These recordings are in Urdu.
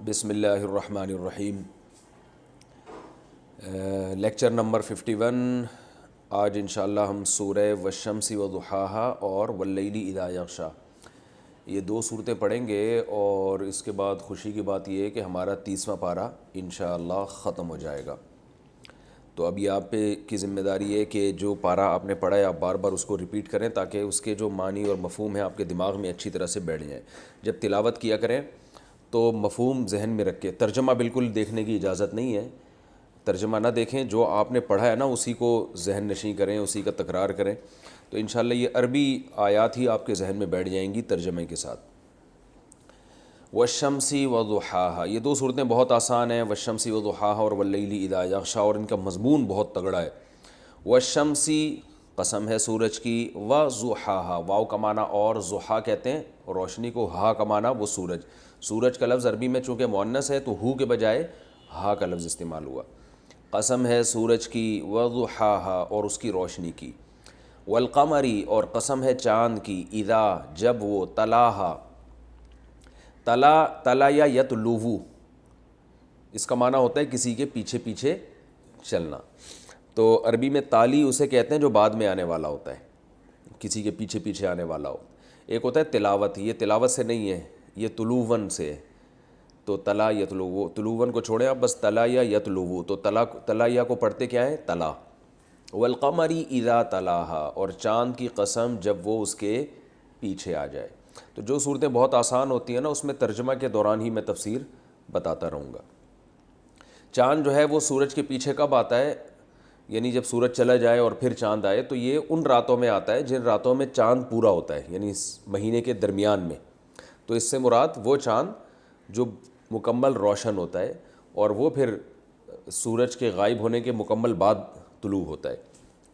بسم اللہ الرحمن الرحیم۔ Lecture number 51۔ آج انشاءاللہ ہم سورہ والشمس وضحاہا اور واللیل اذا یغشا یہ دو صورتیں پڑھیں گے، اور اس کے بعد خوشی کی بات یہ ہے کہ ہمارا 30واں پارہ انشاءاللہ ختم ہو جائے گا۔ تو ابھی آپ پہ کی ذمہ داری ہے کہ جو پارہ آپ نے پڑھا ہے آپ بار بار اس کو ریپیٹ کریں، تاکہ اس کے جو معنی اور مفہوم ہیں آپ کے دماغ میں اچھی طرح سے بیٹھ جائیں۔ جب تلاوت کیا کریں تو مفہوم ذہن میں رکھ کے، ترجمہ بالکل دیکھنے کی اجازت نہیں ہے، ترجمہ نہ دیکھیں، جو آپ نے پڑھا ہے نا اسی کو ذہن نشین کریں، اسی کا تکرار کریں، تو انشاءاللہ یہ عربی آیات ہی آپ کے ذہن میں بیٹھ جائیں گی ترجمے کے ساتھ۔ والشمس وضحاہا، یہ دو صورتیں بہت آسان ہیں، والشمس وضحاہا اور واللیل اذا یغشا، اور ان کا مضمون بہت تگڑا ہے۔ والشمس قسم ہے سورج کی، وضحاہا واو کا معنی اور ضحا کہتے ہیں، روشنی کو، ہا کا معنی وہ سورج۔ سورج کا لفظ عربی میں چونکہ مؤنث ہے تو ہو کے بجائے ہا کا لفظ استعمال ہوا۔ قسم ہے سورج کی، وضحاہا اور اس کی روشنی کی، والقمری اور قسم ہے چاند کی، اذا جب وہ، تلاہا، تلا یا یتلوو، اس کا معنی ہوتا ہے کسی کے پیچھے پیچھے چلنا۔ تو عربی میں تالی اسے کہتے ہیں جو بعد میں آنے والا ہوتا ہے، کسی کے پیچھے پیچھے آنے والا ہو۔ ایک ہوتا ہے تلاوت، یہ تلاوت سے نہیں ہے، یہ طلوعاً سے ہے۔ تو تلا یتلوو، طلوعاً کو چھوڑیں آپ، بس تلا یا یتلوو، تو تلا یا کو پڑھتے کیا ہے؟ تلا۔ والقمری اذا تلاہا، اور چاند کی قسم جب وہ اس کے پیچھے آ جائے۔ تو جو صورتیں بہت آسان ہوتی ہیں نا اس میں ترجمہ کے دوران ہی میں تفسیر بتاتا رہوں گا۔ چاند جو ہے وہ سورج کے پیچھے کب آتا ہے؟ یعنی جب سورج چلا جائے اور پھر چاند آئے، تو یہ ان راتوں میں آتا ہے جن راتوں میں چاند پورا ہوتا ہے، یعنی اس مہینے کے درمیان میں۔ تو اس سے مراد وہ چاند جو مکمل روشن ہوتا ہے، اور وہ پھر سورج کے غائب ہونے کے مکمل بعد طلوع ہوتا ہے،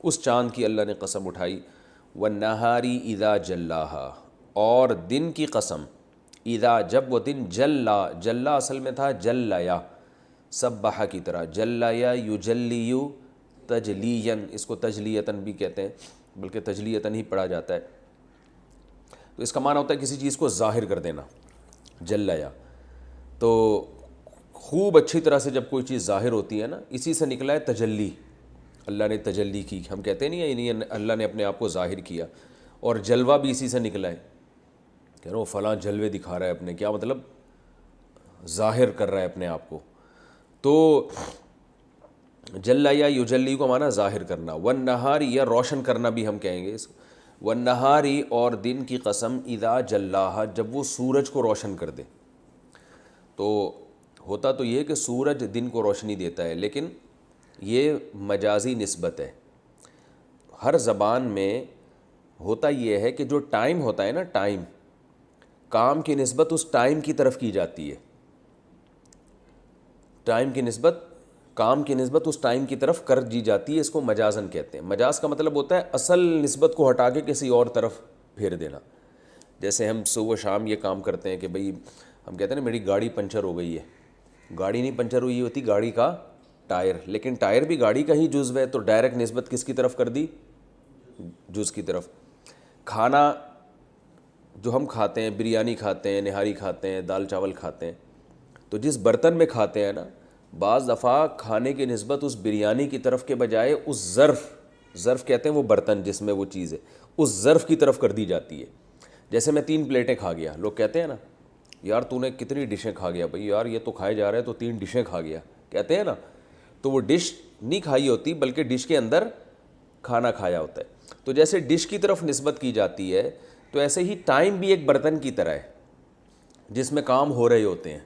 اس چاند کی اللہ نے قسم اٹھائی۔ والنہاری اذا جلاہا، اور دن کی قسم، اذا جب وہ دن، جلا، جلا اصل میں تھا جلیا، سبحہ کی طرح، جلیا یجلیو تجلیاً، اس کو تجلیتاً بھی کہتے ہیں، بلکہ تجلیتاً ہی پڑھا جاتا ہے۔ تو اس کا معنی ہوتا ہے کسی چیز کو ظاہر کر دینا، جلیا۔ تو خوب اچھی طرح سے جب کوئی چیز ظاہر ہوتی ہے نا، اسی سے نکلا ہے تجلی، اللہ نے تجلی کی، ہم کہتے نہیں ہیں یعنی اللہ نے اپنے آپ کو ظاہر کیا، اور جلوہ بھی اسی سے نکلا ہے، کہہ رہا ہوں فلاں جلوے دکھا رہا ہے اپنے، کیا مطلب؟ ظاہر کر رہا ہے اپنے آپ کو۔ تو جلا یا یجلی کو معنی ظاہر کرنا، والنہاری یا روشن کرنا بھی ہم کہیں گے اس کو۔ والنہاری اور دن کی قسم، اذا جلاہا جب وہ سورج کو روشن کر دے۔ تو ہوتا تو یہ کہ سورج دن کو روشنی دیتا ہے، لیکن یہ مجازی نسبت ہے۔ ہر زبان میں ہوتا یہ ہے کہ جو ٹائم ہوتا ہے نا، ٹائم، کام کی نسبت اس ٹائم کی طرف کی جاتی ہے، ٹائم کی نسبت، کام کی نسبت اس ٹائم کی طرف کر دی جاتی ہے، اس کو مجازن کہتے ہیں۔ مجاز کا مطلب ہوتا ہے اصل نسبت کو ہٹا کے کسی اور طرف پھیر دینا۔ جیسے ہم صبح شام یہ کام کرتے ہیں کہ بھئی ہم کہتے ہیں نا میری گاڑی پنچر ہو گئی ہے، گاڑی نہیں پنچر ہوئی ہوتی، گاڑی کا ٹائر، لیکن ٹائر بھی گاڑی کا ہی جزو ہے، تو ڈائریکٹ نسبت کس کی طرف کر دی؟ جز کی طرف۔ کھانا جو ہم کھاتے ہیں، بریانی کھاتے ہیں، نہاری کھاتے ہیں، دال چاول کھاتے ہیں، تو جس برتن میں کھاتے ہیں نا، بعض دفعہ کھانے کی نسبت اس بریانی کی طرف کے بجائے اس ظرف کہتے ہیں وہ برتن جس میں وہ چیز ہے، اس ظرف کی طرف کر دی جاتی ہے۔ جیسے میں 3 پلیٹیں کھا گیا، لوگ کہتے ہیں نا یار تو نے کتنی ڈشیں کھا گیا، بھئی یار یہ تو کھائے جا رہے ہیں تو 3 ڈشیں کھا گیا، کہتے ہیں نا، تو وہ ڈش نہیں کھائی ہوتی بلکہ ڈش کے اندر کھانا کھایا ہوتا ہے۔ تو جیسے ڈش کی طرف نسبت کی جاتی ہے، تو ایسے ہی ٹائم بھی ایک برتن کی طرح ہے جس میں کام ہو رہے ہوتے ہیں،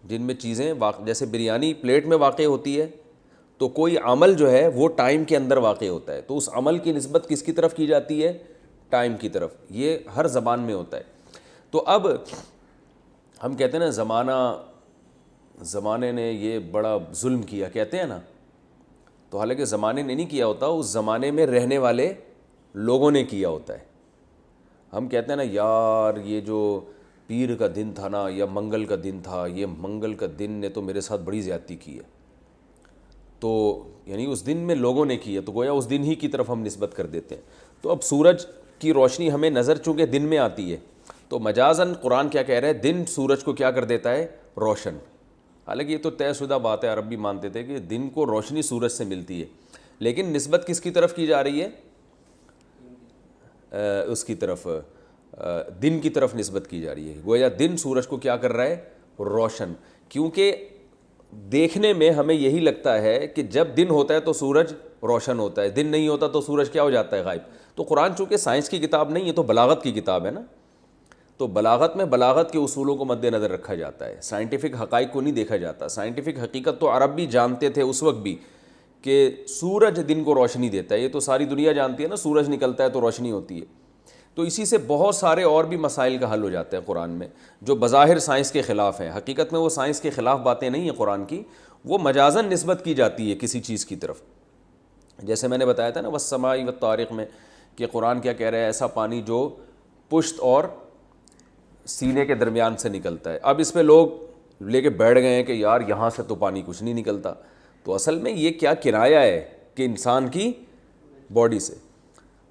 جن میں چیزیں جیسے بریانی پلیٹ میں واقع ہوتی ہے، تو کوئی عمل جو ہے وہ ٹائم کے اندر واقع ہوتا ہے، تو اس عمل کی نسبت کس کی طرف کی جاتی ہے؟ ٹائم کی طرف۔ یہ ہر زبان میں ہوتا ہے۔ تو اب ہم کہتے ہیں نا زمانے نے یہ بڑا ظلم کیا، کہتے ہیں نا، تو حالانکہ زمانے نے نہیں کیا ہوتا، اس زمانے میں رہنے والے لوگوں نے کیا ہوتا ہے۔ ہم کہتے ہیں نا یار یہ جو پیر کا دن تھا نا، یا منگل کا دن تھا، یہ منگل کا دن نے تو میرے ساتھ بڑی زیادتی کی ہے، تو یعنی اس دن میں لوگوں نے کی ہے، تو گویا اس دن ہی کی طرف ہم نسبت کر دیتے ہیں۔ تو اب سورج کی روشنی ہمیں نظر چونکہ دن میں آتی ہے، تو مجازاً قرآن کیا کہہ رہا ہے؟ دن سورج کو کیا کر دیتا ہے؟ روشن۔ حالانکہ یہ تو طے شدہ بات ہے، عرب بھی مانتے تھے کہ دن کو روشنی سورج سے ملتی ہے، لیکن نسبت کس کی طرف کی جا رہی ہے؟ اس کی طرف، دن کی طرف نسبت کی جا رہی ہے. گویا دن سورج کو کیا کر رہا ہے؟ روشن. کیونکہ دیکھنے میں ہمیں یہی لگتا ہے کہ جب دن ہوتا ہے تو سورج روشن ہوتا ہے، دن نہیں ہوتا تو سورج کیا ہو جاتا ہے؟ غائب. تو قرآن چونکہ سائنس کی کتاب نہیں ہے تو بلاغت کی کتاب ہے نا، تو بلاغت میں بلاغت کے اصولوں کو مد نظر رکھا جاتا ہے، سائنٹیفک حقائق کو نہیں دیکھا جاتا. سائنٹیفک حقیقت تو عرب بھی جانتے تھے اس وقت بھی کہ سورج دن کو روشنی دیتا ہے، یہ تو ساری دنیا جانتی ہے نا، سورج نکلتا ہے تو روشنی ہوتی ہے. تو اسی سے بہت سارے اور بھی مسائل کا حل ہو جاتا ہے قرآن میں، جو بظاہر سائنس کے خلاف ہیں، حقیقت میں وہ سائنس کے خلاف باتیں نہیں ہیں قرآن کی، وہ مجازاً نسبت کی جاتی ہے کسی چیز کی طرف. جیسے میں نے بتایا تھا نا والسماء والطارق میں کہ قرآن کیا کہہ رہا ہے؟ ایسا پانی جو پشت اور سینے کے درمیان سے نکلتا ہے. اب اس پہ لوگ لے کے بیٹھ گئے ہیں کہ یار یہاں سے تو پانی کچھ نہیں نکلتا. تو اصل میں یہ کیا کنایہ ہے کہ انسان کی باڈی سے.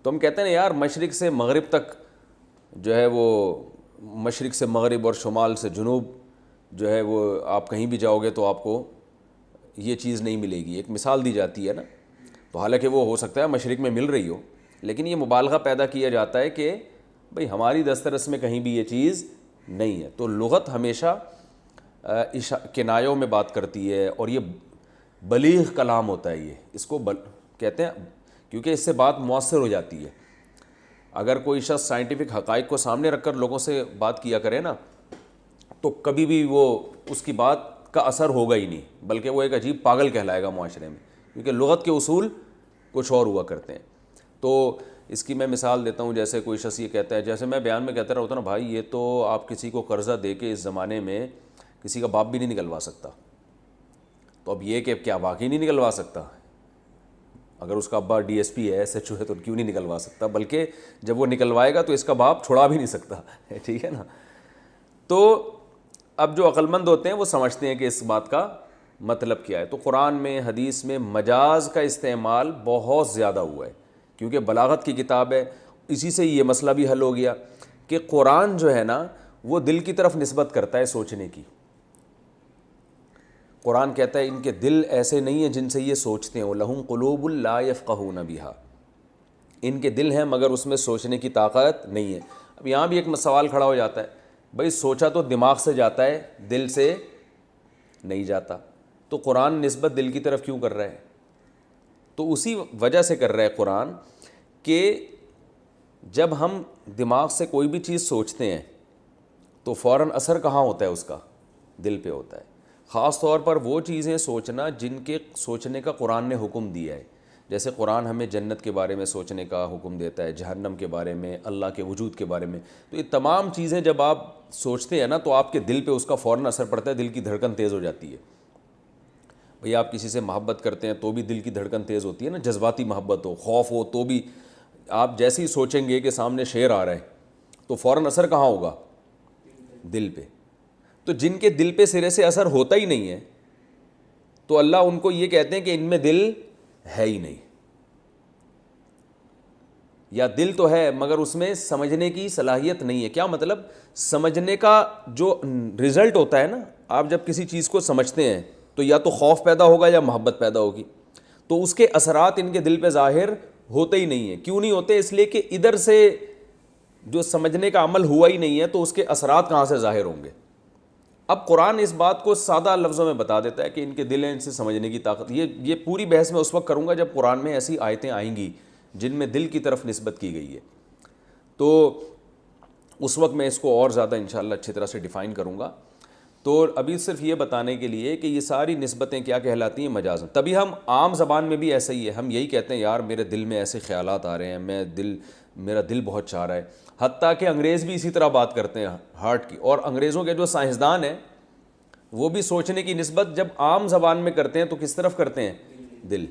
تو ہم کہتے ہیں یار مشرق سے مغرب تک جو ہے وہ، مشرق سے مغرب اور شمال سے جنوب جو ہے وہ آپ کہیں بھی جاؤ گے تو آپ کو یہ چیز نہیں ملے گی. ایک مثال دی جاتی ہے نا، تو حالانکہ وہ ہو سکتا ہے مشرق میں مل رہی ہو، لیکن یہ مبالغہ پیدا کیا جاتا ہے کہ بھئی ہماری دسترس میں کہیں بھی یہ چیز نہیں ہے. تو لغت ہمیشہ کنایوں میں بات کرتی ہے، اور یہ بلیغ کلام ہوتا ہے. یہ اس کو کہتے ہیں کیونکہ اس سے بات مؤثر ہو جاتی ہے. اگر کوئی شخص سائنٹیفک حقائق کو سامنے رکھ کر لوگوں سے بات کیا کرے نا، تو کبھی بھی وہ اس کی بات کا اثر ہوگا ہی نہیں، بلکہ وہ ایک عجیب پاگل کہلائے گا معاشرے میں، کیونکہ لغت کے اصول کچھ اور ہوا کرتے ہیں. تو اس کی میں مثال دیتا ہوں. جیسے کوئی شخص یہ کہتا ہے، جیسے میں بیان میں کہتا رہا ہوتا نا، بھائی یہ تو آپ کسی کو قرضہ دے کے اس زمانے میں کسی کا باپ بھی نہیں نکلوا سکتا. تو اب یہ کہ کیا واقعی نہیں نکلوا سکتا؟ اگر اس کا ابا ڈی ایس پی ہے، ایس ایچ او ہے، تو کیوں نہیں نکلوا سکتا؟ بلکہ جب وہ نکلوائے گا تو اس کا باپ چھڑا بھی نہیں سکتا. ٹھیک ہے نا. تو اب جو عقلمند ہوتے ہیں وہ سمجھتے ہیں کہ اس بات کا مطلب کیا ہے. تو قرآن میں، حدیث میں مجاز کا استعمال بہت زیادہ ہوا ہے، کیونکہ بلاغت کی کتاب ہے. اسی سے یہ مسئلہ بھی حل ہو گیا کہ قرآن جو ہے نا وہ دل کی طرف نسبت کرتا ہے سوچنے کی. قرآن کہتا ہے ان کے دل ایسے نہیں ہیں جن سے یہ سوچتے ہیں. لَهُمْ قُلُوبٌ لَا يَفْقَهُونَ بِهَا، ان کے دل ہیں مگر اس میں سوچنے کی طاقت نہیں ہے. اب یہاں بھی ایک سوال کھڑا ہو جاتا ہے، بھئی سوچا تو دماغ سے جاتا ہے، دل سے نہیں جاتا، تو قرآن نسبت دل کی طرف کیوں کر رہا ہے؟ تو اسی وجہ سے کر رہا ہے قرآن کہ جب ہم دماغ سے کوئی بھی چیز سوچتے ہیں تو فوراً اثر کہاں ہوتا ہے؟ اس کا دل پہ ہوتا ہے. خاص طور پر وہ چیزیں سوچنا جن کے سوچنے کا قرآن نے حکم دیا ہے. جیسے قرآن ہمیں جنت کے بارے میں سوچنے کا حکم دیتا ہے، جہنم کے بارے میں، اللہ کے وجود کے بارے میں. تو یہ تمام چیزیں جب آپ سوچتے ہیں نا تو آپ کے دل پہ اس کا فوراً اثر پڑتا ہے، دل کی دھڑکن تیز ہو جاتی ہے. بھئی آپ کسی سے محبت کرتے ہیں تو بھی دل کی دھڑکن تیز ہوتی ہے نا، جذباتی محبت ہو، خوف ہو تو بھی آپ جیسے ہی سوچیں گے کہ سامنے شیر آ رہا ہے تو فوراً اثر کہاں ہوگا؟ دل پہ. تو جن کے دل پہ سرے سے اثر ہوتا ہی نہیں ہے تو اللہ ان کو یہ کہتے ہیں کہ ان میں دل ہے ہی نہیں، یا دل تو ہے مگر اس میں سمجھنے کی صلاحیت نہیں ہے. کیا مطلب؟ سمجھنے کا جو رزلٹ ہوتا ہے نا، آپ جب کسی چیز کو سمجھتے ہیں تو یا تو خوف پیدا ہوگا یا محبت پیدا ہوگی، تو اس کے اثرات ان کے دل پہ ظاہر ہوتے ہی نہیں ہیں. کیوں نہیں ہوتے؟ اس لیے کہ ادھر سے جو سمجھنے کا عمل ہوا ہی نہیں ہے تو اس کے اثرات کہاں سے ظاہر ہوں گے؟ اب قرآن اس بات کو سادہ لفظوں میں بتا دیتا ہے کہ ان کے دل ہیں، ان سے سمجھنے کی طاقت. یہ پوری بحث میں اس وقت کروں گا جب قرآن میں ایسی آیتیں آئیں گی جن میں دل کی طرف نسبت کی گئی ہے، تو اس وقت میں اس کو اور زیادہ انشاءاللہ اچھی طرح سے ڈیفائن کروں گا. تو ابھی صرف یہ بتانے کے لیے کہ یہ ساری نسبتیں کیا کہلاتی ہیں؟ مجاز. تبھی ہم عام زبان میں بھی ایسا ہی ہے، ہم یہی کہتے ہیں یار میرے دل میں ایسے خیالات آ رہے ہیں، میرا دل بہت چاہ رہا ہے. حتیٰ کہ انگریز بھی اسی طرح بات کرتے ہیں ہارٹ کی. اور انگریزوں کے جو سائنسدان ہیں وہ بھی سوچنے کی نسبت جب عام زبان میں کرتے ہیں تو کس طرف کرتے ہیں؟ دل.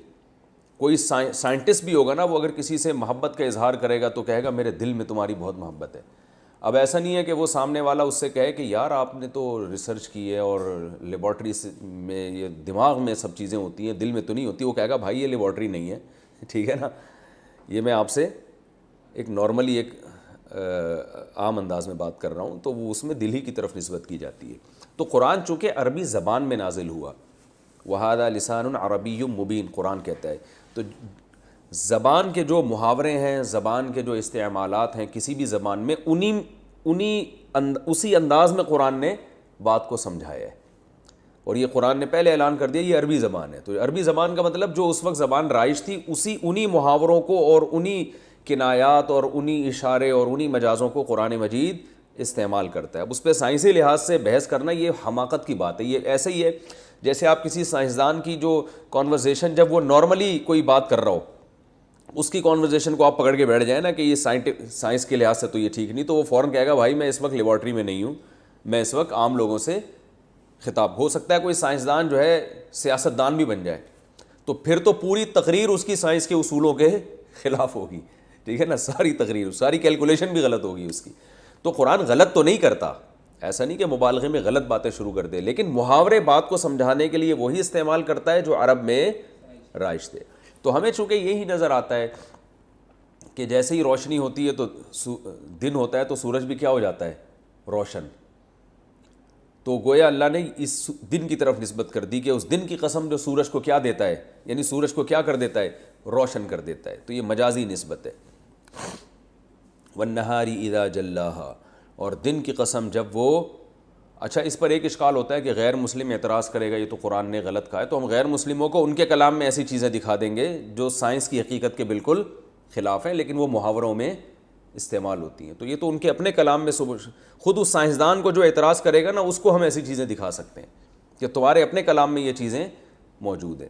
کوئی سائنٹسٹ بھی ہوگا نا، وہ اگر کسی سے محبت کا اظہار کرے گا تو کہے گا میرے دل میں تمہاری بہت محبت ہے. اب ایسا نہیں ہے کہ وہ سامنے والا اس سے کہے کہ یار آپ نے تو ریسرچ کی ہے اور لیبارٹری میں یہ دماغ میں سب چیزیں ہوتی ہیں، دل میں تو نہیں ہوتی. وہ کہے گا بھائی یہ لیبارٹری نہیں ہے. ٹھیک ہے نا. یہ میں آپ سے ایک نارملی ایک عام انداز میں بات کر رہا ہوں، تو وہ اس میں دل ہی کی طرف نسبت کی جاتی ہے. تو قرآن چونکہ عربی زبان میں نازل ہوا، وَهَذَا لِسَانٌ عَرَبِيٌّ مُبِينٌ قرآن کہتا ہے، تو زبان کے جو محاورے ہیں، زبان کے جو استعمالات ہیں کسی بھی زبان میں، اسی انداز میں قرآن نے بات کو سمجھایا ہے. اور یہ قرآن نے پہلے اعلان کر دیا یہ عربی زبان ہے. تو عربی زبان کا مطلب جو اس وقت زبان رائج تھی انہی محاوروں کو اور انہی کنایات اور انہی اشارے اور انہی مجازوں کو قرآن مجید استعمال کرتا ہے. اب اس پہ سائنسی لحاظ سے بحث کرنا یہ حماقت کی بات ہے. یہ ایسے ہی ہے جیسے آپ کسی سائنسدان کی جو کانورزیشن، جب وہ نارملی کوئی بات کر رہا ہو، اس کی کانورزیشن کو آپ پکڑ کے بیٹھ جائیں نا کہ یہ سائنس کے لحاظ سے تو یہ ٹھیک نہیں، تو وہ فوراً کہے گا بھائی میں اس وقت لیبارٹری میں نہیں ہوں، میں اس وقت عام لوگوں سے خطاب. ہو سکتا ہے کوئی سائنسدان جو ہے سیاستدان بھی بن جائے، تو پھر تو پوری تقریر اس کی سائنس کے اصولوں کے خلاف ہوگی. ٹھیک ہے نا، ساری تقریر، ساری کیلکولیشن بھی غلط ہوگی اس کی. تو قرآن غلط تو نہیں کرتا، ایسا نہیں کہ مبالغے میں غلط باتیں شروع کر دے، لیکن محاورے بات کو سمجھانے کے لیے وہی استعمال کرتا ہے جو عرب میں رائج تھے. تو ہمیں چونکہ یہی نظر آتا ہے کہ جیسے ہی روشنی ہوتی ہے تو دن ہوتا ہے تو سورج بھی کیا ہو جاتا ہے؟ روشن. تو گویا اللہ نے اس دن کی طرف نسبت کر دی کہ اس دن کی قسم جو سورج کو کیا دیتا ہے، یعنی سورج کو کیا کر دیتا ہے؟ روشن کر دیتا ہے. تو یہ مجازی نسبت ہے. وَالنَّهَارِ إِذَا جَلَّاهَا، اور دن کی قسم جب وہ، اچھا اس پر ایک اشکال ہوتا ہے کہ غیر مسلم اعتراض کرے گا یہ تو قرآن نے غلط کہا ہے، تو ہم غیر مسلموں کو ان کے کلام میں ایسی چیزیں دکھا دیں گے جو سائنس کی حقیقت کے بالکل خلاف ہیں لیکن وہ محاوروں میں استعمال ہوتی ہیں. تو یہ تو ان کے اپنے کلام میں خود اس سائنسدان کو جو اعتراض کرے گا نا اس کو ہم ایسی چیزیں دکھا سکتے ہیں کہ تمہارے اپنے کلام میں یہ چیزیں موجود ہیں.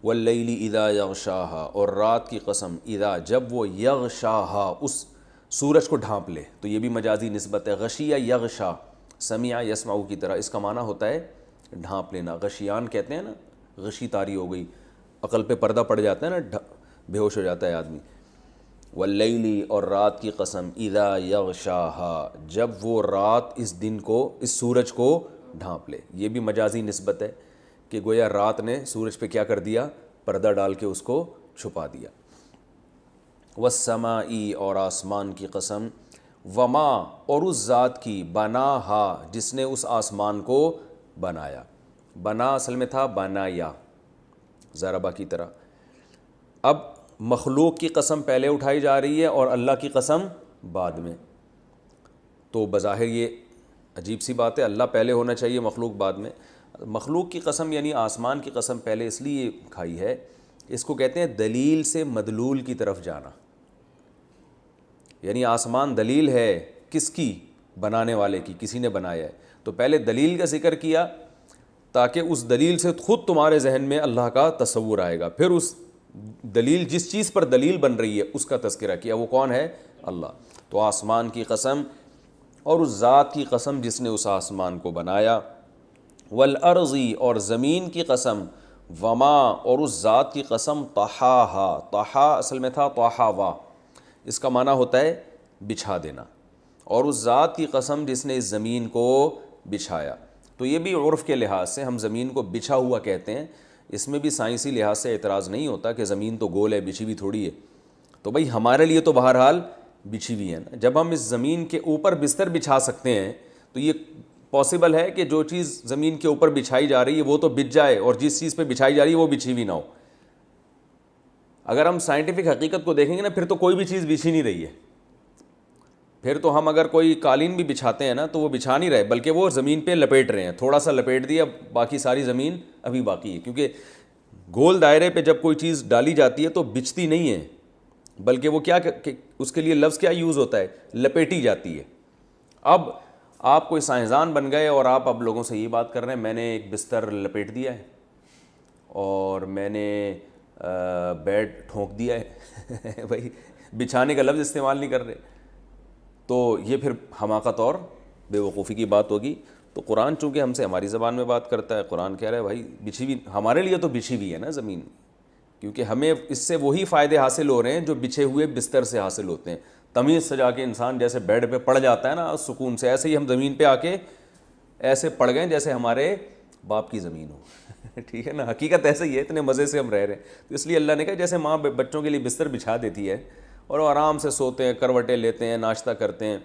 وَاللَّيْلِ إِذَا يَغْشَاهَا، اور رات کی قسم، اذا جب وہ، یغشاہا اس سورج کو ڈھانپ لے. تو یہ بھی مجازی نسبت ہے. غشیہ یغشا، سمیع یسمع کی طرح، اس کا معنی ہوتا ہے ڈھانپ لینا. غشیان کہتے ہیں نا، غشی طاری ہو گئی، عقل پہ پردہ پڑ جاتا ہے نا، بے ہوش ہو جاتا ہے آدمی. واللیلی، اور رات کی قسم، اذا یغشاہا جب وہ رات اس دن کو، اس سورج کو ڈھانپ لے. یہ بھی مجازی نسبت ہے کہ گویا رات نے سورج پہ کیا کر دیا؟ پردہ ڈال کے اس کو چھپا دیا. والسماء، اور آسمان کی قسم، وما، اور اس ذات کی، بناہا جس نے اس آسمان کو بنایا. بنا اصل میں تھا بنایا، ضربہ کی طرح. اب مخلوق کی قسم پہلے اٹھائی جا رہی ہے اور اللہ کی قسم بعد میں. تو بظاہر یہ عجیب سی بات ہے، اللہ پہلے ہونا چاہیے مخلوق بعد میں. مخلوق کی قسم یعنی آسمان کی قسم پہلے اس لیے کھائی ہے، اس کو کہتے ہیں دلیل سے مدلول کی طرف جانا. یعنی آسمان دلیل ہے کس کی؟ بنانے والے کی، کسی نے بنایا ہے. تو پہلے دلیل کا ذکر کیا تاکہ اس دلیل سے خود تمہارے ذہن میں اللہ کا تصور آئے گا. پھر اس دلیل، جس چیز پر دلیل بن رہی ہے اس کا تذکرہ کیا. وہ کون ہے؟ اللہ. تو آسمان کی قسم اور اس ذات کی قسم جس نے اس آسمان کو بنایا. والارض، اور زمین کی قسم، وما، اور اس ذات کی قسم، طحاہا. طحا اصل میں تھا طحاوا، اس کا معنی ہوتا ہے بچھا دینا. اور اس ذات کی قسم جس نے اس زمین کو بچھایا. تو یہ بھی عرف کے لحاظ سے ہم زمین کو بچھا ہوا کہتے ہیں. اس میں بھی سائنسی لحاظ سے اعتراض نہیں ہوتا کہ زمین تو گول ہے، بچھی ہوئی تھوڑی ہے. تو بھائی ہمارے لیے تو بہرحال بچھی ہوئی ہے نا. جب ہم اس زمین کے اوپر بستر بچھا سکتے ہیں تو یہ پاسبل ہے کہ جو چیز زمین کے اوپر بچھائی جا رہی ہے وہ تو بچھ جائے اور جس چیز پہ بچھائی جا رہی ہے وہ بچھی ہوئی نہ ہو. اگر ہم سائنٹیفک حقیقت کو دیکھیں گے نا پھر تو کوئی بھی چیز بچھی نہیں رہی ہے. پھر تو ہم اگر کوئی قالین بھی بچھاتے ہیں نا تو وہ بچھا نہیں رہے بلکہ وہ زمین پہ لپیٹ رہے ہیں. تھوڑا سا لپیٹ دیا، باقی ساری زمین ابھی باقی ہے. کیونکہ گول دائرے پہ جب کوئی چیز ڈالی جاتی ہے تو بچھتی نہیں ہے بلکہ وہ کیا، اس کے لیے لفظ کیا یوز ہوتا ہے؟ لپیٹی جاتی ہے. اب آپ کوئی سائنسدان بن گئے اور آپ اب لوگوں سے یہ بات کر رہے ہیں میں نے ایک بستر لپیٹ دیا ہے اور میں نے بیڈ ٹھونک دیا ہے. بھائی بچھانے کا لفظ استعمال نہیں کر رہے تو یہ پھر حماقت اور بے وقوفی کی بات ہوگی. تو قرآن چونکہ ہم سے ہماری زبان میں بات کرتا ہے، قرآن کہہ رہا ہے بھائی بچھی ہوئی، ہمارے لیے تو بچھی ہوئی ہے نا زمین، کیونکہ ہمیں اس سے وہی فائدے حاصل ہو رہے ہیں جو بچھے ہوئے بستر سے حاصل ہوتے ہیں. تمیز سے جا کے انسان جیسے بیڈ پہ پڑ جاتا ہے نا سکون سے، ایسے ہی ہم زمین پہ آ کے ایسے پڑ گئے جیسے ہمارے باپ کی زمین ہو. ٹھیک ہے نا، حقیقت ایسے ہی ہے، اتنے مزے سے ہم رہ رہے ہیں. تو اس لیے اللہ نے کہا جیسے ماں بچوں کے لیے بستر بچھا دیتی ہے اور وہ آرام سے سوتے ہیں، کروٹیں لیتے ہیں، ناشتہ کرتے ہیں،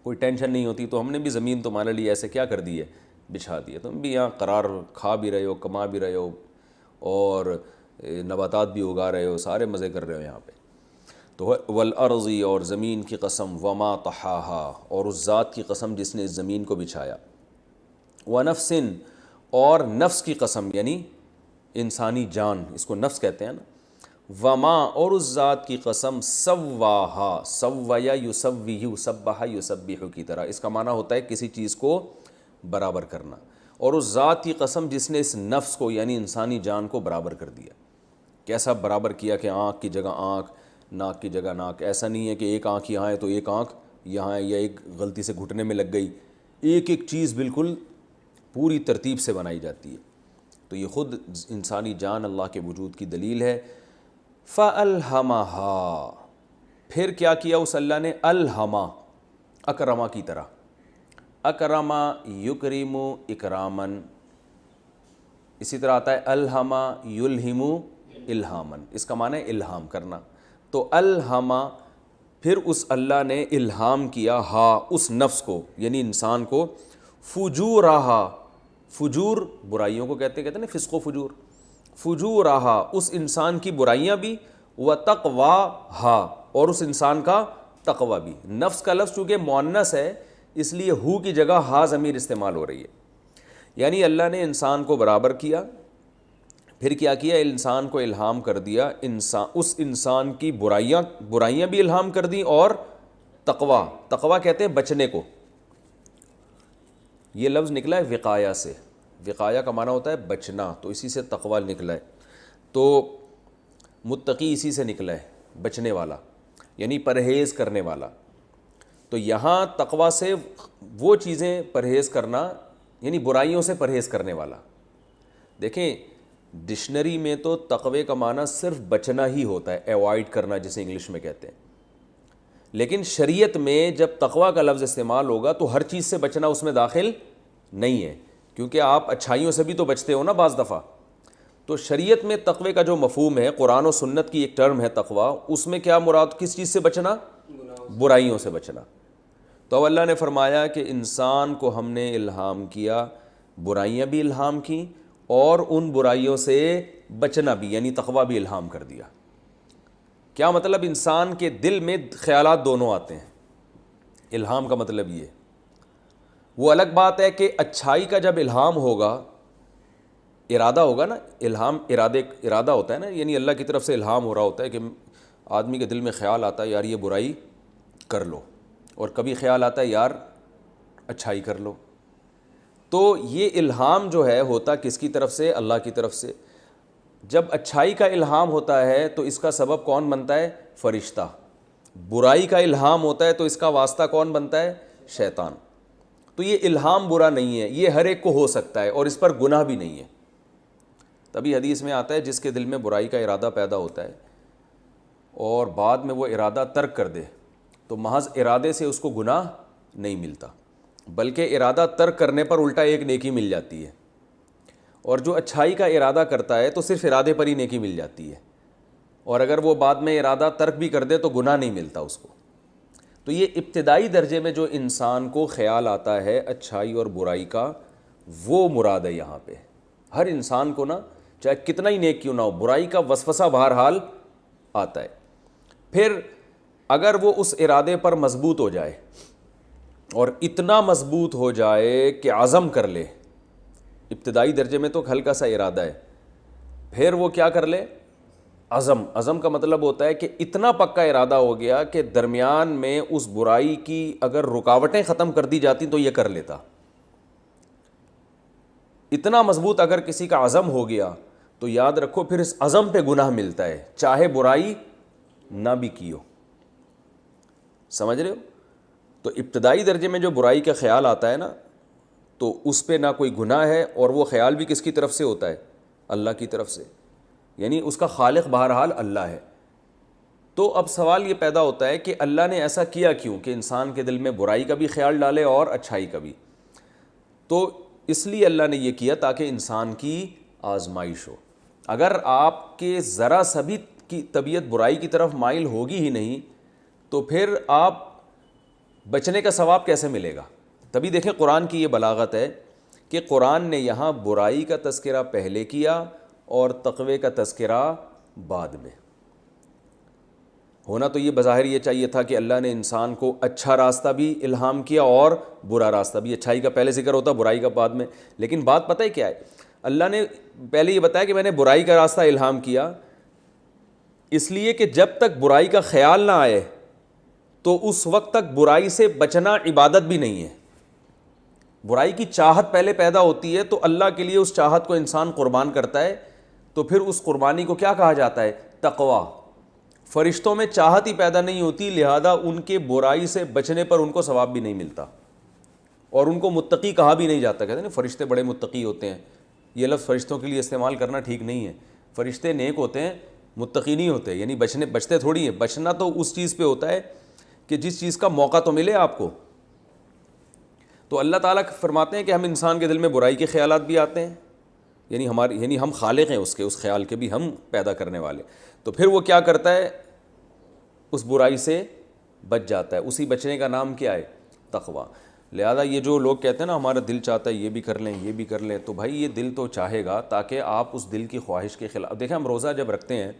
کوئی ٹینشن نہیں ہوتی تو ہم نے بھی زمین تمہارے لیے ایسے کیا کر دی ہے، بچھا دی ہے، تم بھی یہاں قرار کھا بھی رہے ہو، کما بھی رہے ہو، اور نباتات بھی اگا رہے ہو، سارے مزے کر رہے ہو یہاں پہ۔ تو والارض، اور زمین کی قسم، وما طحاہا، اور اس ذات کی قسم جس نے اس زمین کو بچھایا، ونفس، اور نفس کی قسم یعنی انسانی جان، اس کو نفس کہتے ہیں نا، وما، اور اس ذات کی قسم، سواہا، سویا یسویہ، سبح یسبح کی طرح، اس کا معنی ہوتا ہے کسی چیز کو برابر کرنا، اور اس ذات کی قسم جس نے اس نفس کو یعنی انسانی جان کو برابر کر دیا۔ کیسا برابر کیا کہ آنکھ کی جگہ آنکھ، ناک کی جگہ ناک، ایسا نہیں ہے کہ ایک آنکھ یہاں ہے تو ایک آنکھ یہاں ہے، یا ایک غلطی سے گھٹنے میں لگ گئی، ایک ایک چیز بالکل پوری ترتیب سے بنائی جاتی ہے۔ تو یہ خود انسانی جان اللہ کے وجود کی دلیل ہے۔ فَأَلْهَمَهَا، پھر کیا کیا اس اللہ نے، الہما، اکرما کی طرح، اکرما یکرم اکرامن، اسی طرح آتا ہے الہما یلہم الہامن، اس کا معنی ہے الہام کرنا۔ تو الہما، پھر اس اللہ نے الہام کیا، ہا، اس نفس کو یعنی انسان کو، فجورہا، فجور برائیوں کو کہتے ہیں نا، فسق و فجور، فجورہا، اس انسان کی برائیاں بھی، وتقواہا، اور اس انسان کا تقوی بھی۔ نفس کا لفظ چونکہ مؤنث ہے اس لیے ہو کی جگہ ہا ضمیر استعمال ہو رہی ہے، یعنی اللہ نے انسان کو برابر کیا، پھر کیا کیا، انسان کو الہام کر دیا، اس انسان کی برائیاں بھی الہام کر دیں، اور تقوی کہتے ہیں بچنے کو، یہ لفظ نکلا ہے وقایا سے، وقایا کا معنی ہوتا ہے بچنا، تو اسی سے تقوی نکلا ہے، تو متقی اسی سے نکلا ہے، بچنے والا یعنی پرہیز کرنے والا۔ تو یہاں تقوی سے وہ چیزیں پرہیز کرنا یعنی برائیوں سے پرہیز کرنے والا۔ دیکھیں ڈکشنری میں تو تقوی کا معنی صرف بچنا ہی ہوتا ہے، ایوائڈ کرنا جسے انگلش میں کہتے ہیں، لیکن شریعت میں جب تقوی کا لفظ استعمال ہوگا تو ہر چیز سے بچنا اس میں داخل نہیں ہے، کیونکہ آپ اچھائیوں سے بھی تو بچتے ہو نا بعض دفعہ۔ تو شریعت میں تقوی کا جو مفہوم ہے، قرآن و سنت کی ایک ٹرم ہے تقوی، اس میں کیا مراد، کس چیز سے بچنا، برائیوں سے بچنا۔ تو اللہ نے فرمایا کہ انسان کو ہم نے الہام کیا، برائیاں بھی الہام کیں، اور ان برائیوں سے بچنا بھی یعنی تقوی بھی الہام کر دیا۔ کیا مطلب، انسان کے دل میں خیالات دونوں آتے ہیں، الہام کا مطلب یہ۔ وہ الگ بات ہے کہ اچھائی کا جب الہام ہوگا، ارادہ ہوگا نا، الہام ارادہ ہوتا ہے نا، یعنی اللہ کی طرف سے الہام ہو رہا ہوتا ہے کہ آدمی کے دل میں خیال آتا ہے یار یہ برائی کر لو، اور کبھی خیال آتا ہے یار اچھائی کر لو۔ تو یہ الہام جو ہے ہوتا کس کی طرف سے، اللہ کی طرف سے۔ جب اچھائی کا الہام ہوتا ہے تو اس کا سبب کون بنتا ہے، فرشتہ۔ برائی کا الہام ہوتا ہے تو اس کا واسطہ کون بنتا ہے، شیطان۔ تو یہ الہام برا نہیں ہے، یہ ہر ایک کو ہو سکتا ہے، اور اس پر گناہ بھی نہیں ہے۔ تبھی حدیث میں آتا ہے جس کے دل میں برائی کا ارادہ پیدا ہوتا ہے اور بعد میں وہ ارادہ ترک کر دے تو محض ارادے سے اس کو گناہ نہیں ملتا، بلکہ ارادہ ترک کرنے پر الٹا ایک نیکی مل جاتی ہے، اور جو اچھائی کا ارادہ کرتا ہے تو صرف ارادے پر ہی نیکی مل جاتی ہے، اور اگر وہ بعد میں ارادہ ترک بھی کر دے تو گناہ نہیں ملتا اس کو۔ تو یہ ابتدائی درجے میں جو انسان کو خیال آتا ہے اچھائی اور برائی کا، وہ مراد ہے یہاں پہ۔ ہر انسان کو نا، چاہے کتنا ہی نیک کیوں نہ ہو، برائی کا وسوسہ بہرحال آتا ہے۔ پھر اگر وہ اس ارادے پر مضبوط ہو جائے، اور اتنا مضبوط ہو جائے کہ عزم کر لے، ابتدائی درجے میں تو ہلکا سا ارادہ ہے، پھر وہ کیا کر لے، عزم کا مطلب ہوتا ہے کہ اتنا پکا ارادہ ہو گیا کہ درمیان میں اس برائی کی اگر رکاوٹیں ختم کر دی جاتی تو یہ کر لیتا۔ اتنا مضبوط اگر کسی کا عزم ہو گیا تو یاد رکھو پھر اس عزم پہ گناہ ملتا ہے، چاہے برائی نہ بھی کی ہو۔ سمجھ رہے ہو؟ تو ابتدائی درجے میں جو برائی کا خیال آتا ہے نا، تو اس پہ نہ کوئی گناہ ہے، اور وہ خیال بھی کس کی طرف سے ہوتا ہے، اللہ کی طرف سے، یعنی اس کا خالق بہرحال اللہ ہے۔ تو اب سوال یہ پیدا ہوتا ہے کہ اللہ نے ایسا کیا کیوں کہ انسان کے دل میں برائی کا بھی خیال ڈالے اور اچھائی کا بھی؟ تو اس لیے اللہ نے یہ کیا تاکہ انسان کی آزمائش ہو۔ اگر آپ کے ذرا سا بھی کی طبیعت برائی کی طرف مائل ہوگی ہی نہیں، تو پھر آپ بچنے کا ثواب کیسے ملے گا؟ تبھی دیکھیں قرآن کی یہ بلاغت ہے کہ قرآن نے یہاں برائی کا تذکرہ پہلے کیا اور تقوی کا تذکرہ بعد میں. ہونا تو یہ بظاہر یہ چاہیے تھا کہ اللہ نے انسان کو اچھا راستہ بھی الہام کیا اور برا راستہ بھی. اچھائی کا پہلے ذکر ہوتا، برائی کا بعد میں. لیکن بات پتہ ہے کیا ہے؟ اللہ نے پہلے یہ بتایا کہ میں نے برائی کا راستہ الہام کیا، اس لیے کہ جب تک برائی کا خیال نہ آئے تو اس وقت تک برائی سے بچنا عبادت بھی نہیں ہے. برائی کی چاہت پہلے پیدا ہوتی ہے تو اللہ کے لیے اس چاہت کو انسان قربان کرتا ہے، تو پھر اس قربانی کو کیا کہا جاتا ہے؟ تقویٰ. فرشتوں میں چاہت ہی پیدا نہیں ہوتی، لہذا ان کے برائی سے بچنے پر ان کو ثواب بھی نہیں ملتا، اور ان کو متقی کہا بھی نہیں جاتا. کہتے ہیں نا فرشتے بڑے متقی ہوتے ہیں، یہ لفظ فرشتوں کے لیے استعمال کرنا ٹھیک نہیں ہے. فرشتے نیک ہوتے ہیں، متقی نہیں ہوتے، یعنی بچتے تھوڑی ہیں. بچنا تو اس چیز پہ ہوتا ہے کہ جس چیز کا موقع تو ملے آپ کو. تو اللہ تعالیٰ فرماتے ہیں کہ ہم انسان کے دل میں برائی کے خیالات بھی آتے ہیں، یعنی ہم خالق ہیں اس خیال کے بھی ہم پیدا کرنے والے. تو پھر وہ کیا کرتا ہے؟ اس برائی سے بچ جاتا ہے. اسی بچنے کا نام کیا ہے؟ تقویٰ. لہذا یہ جو لوگ کہتے ہیں نا ہمارا دل چاہتا ہے یہ بھی کر لیں یہ بھی کر لیں، تو بھائی یہ دل تو چاہے گا تاکہ آپ اس دل کی خواہش کے خلاف. دیکھیں ہم روزہ جب رکھتے ہیں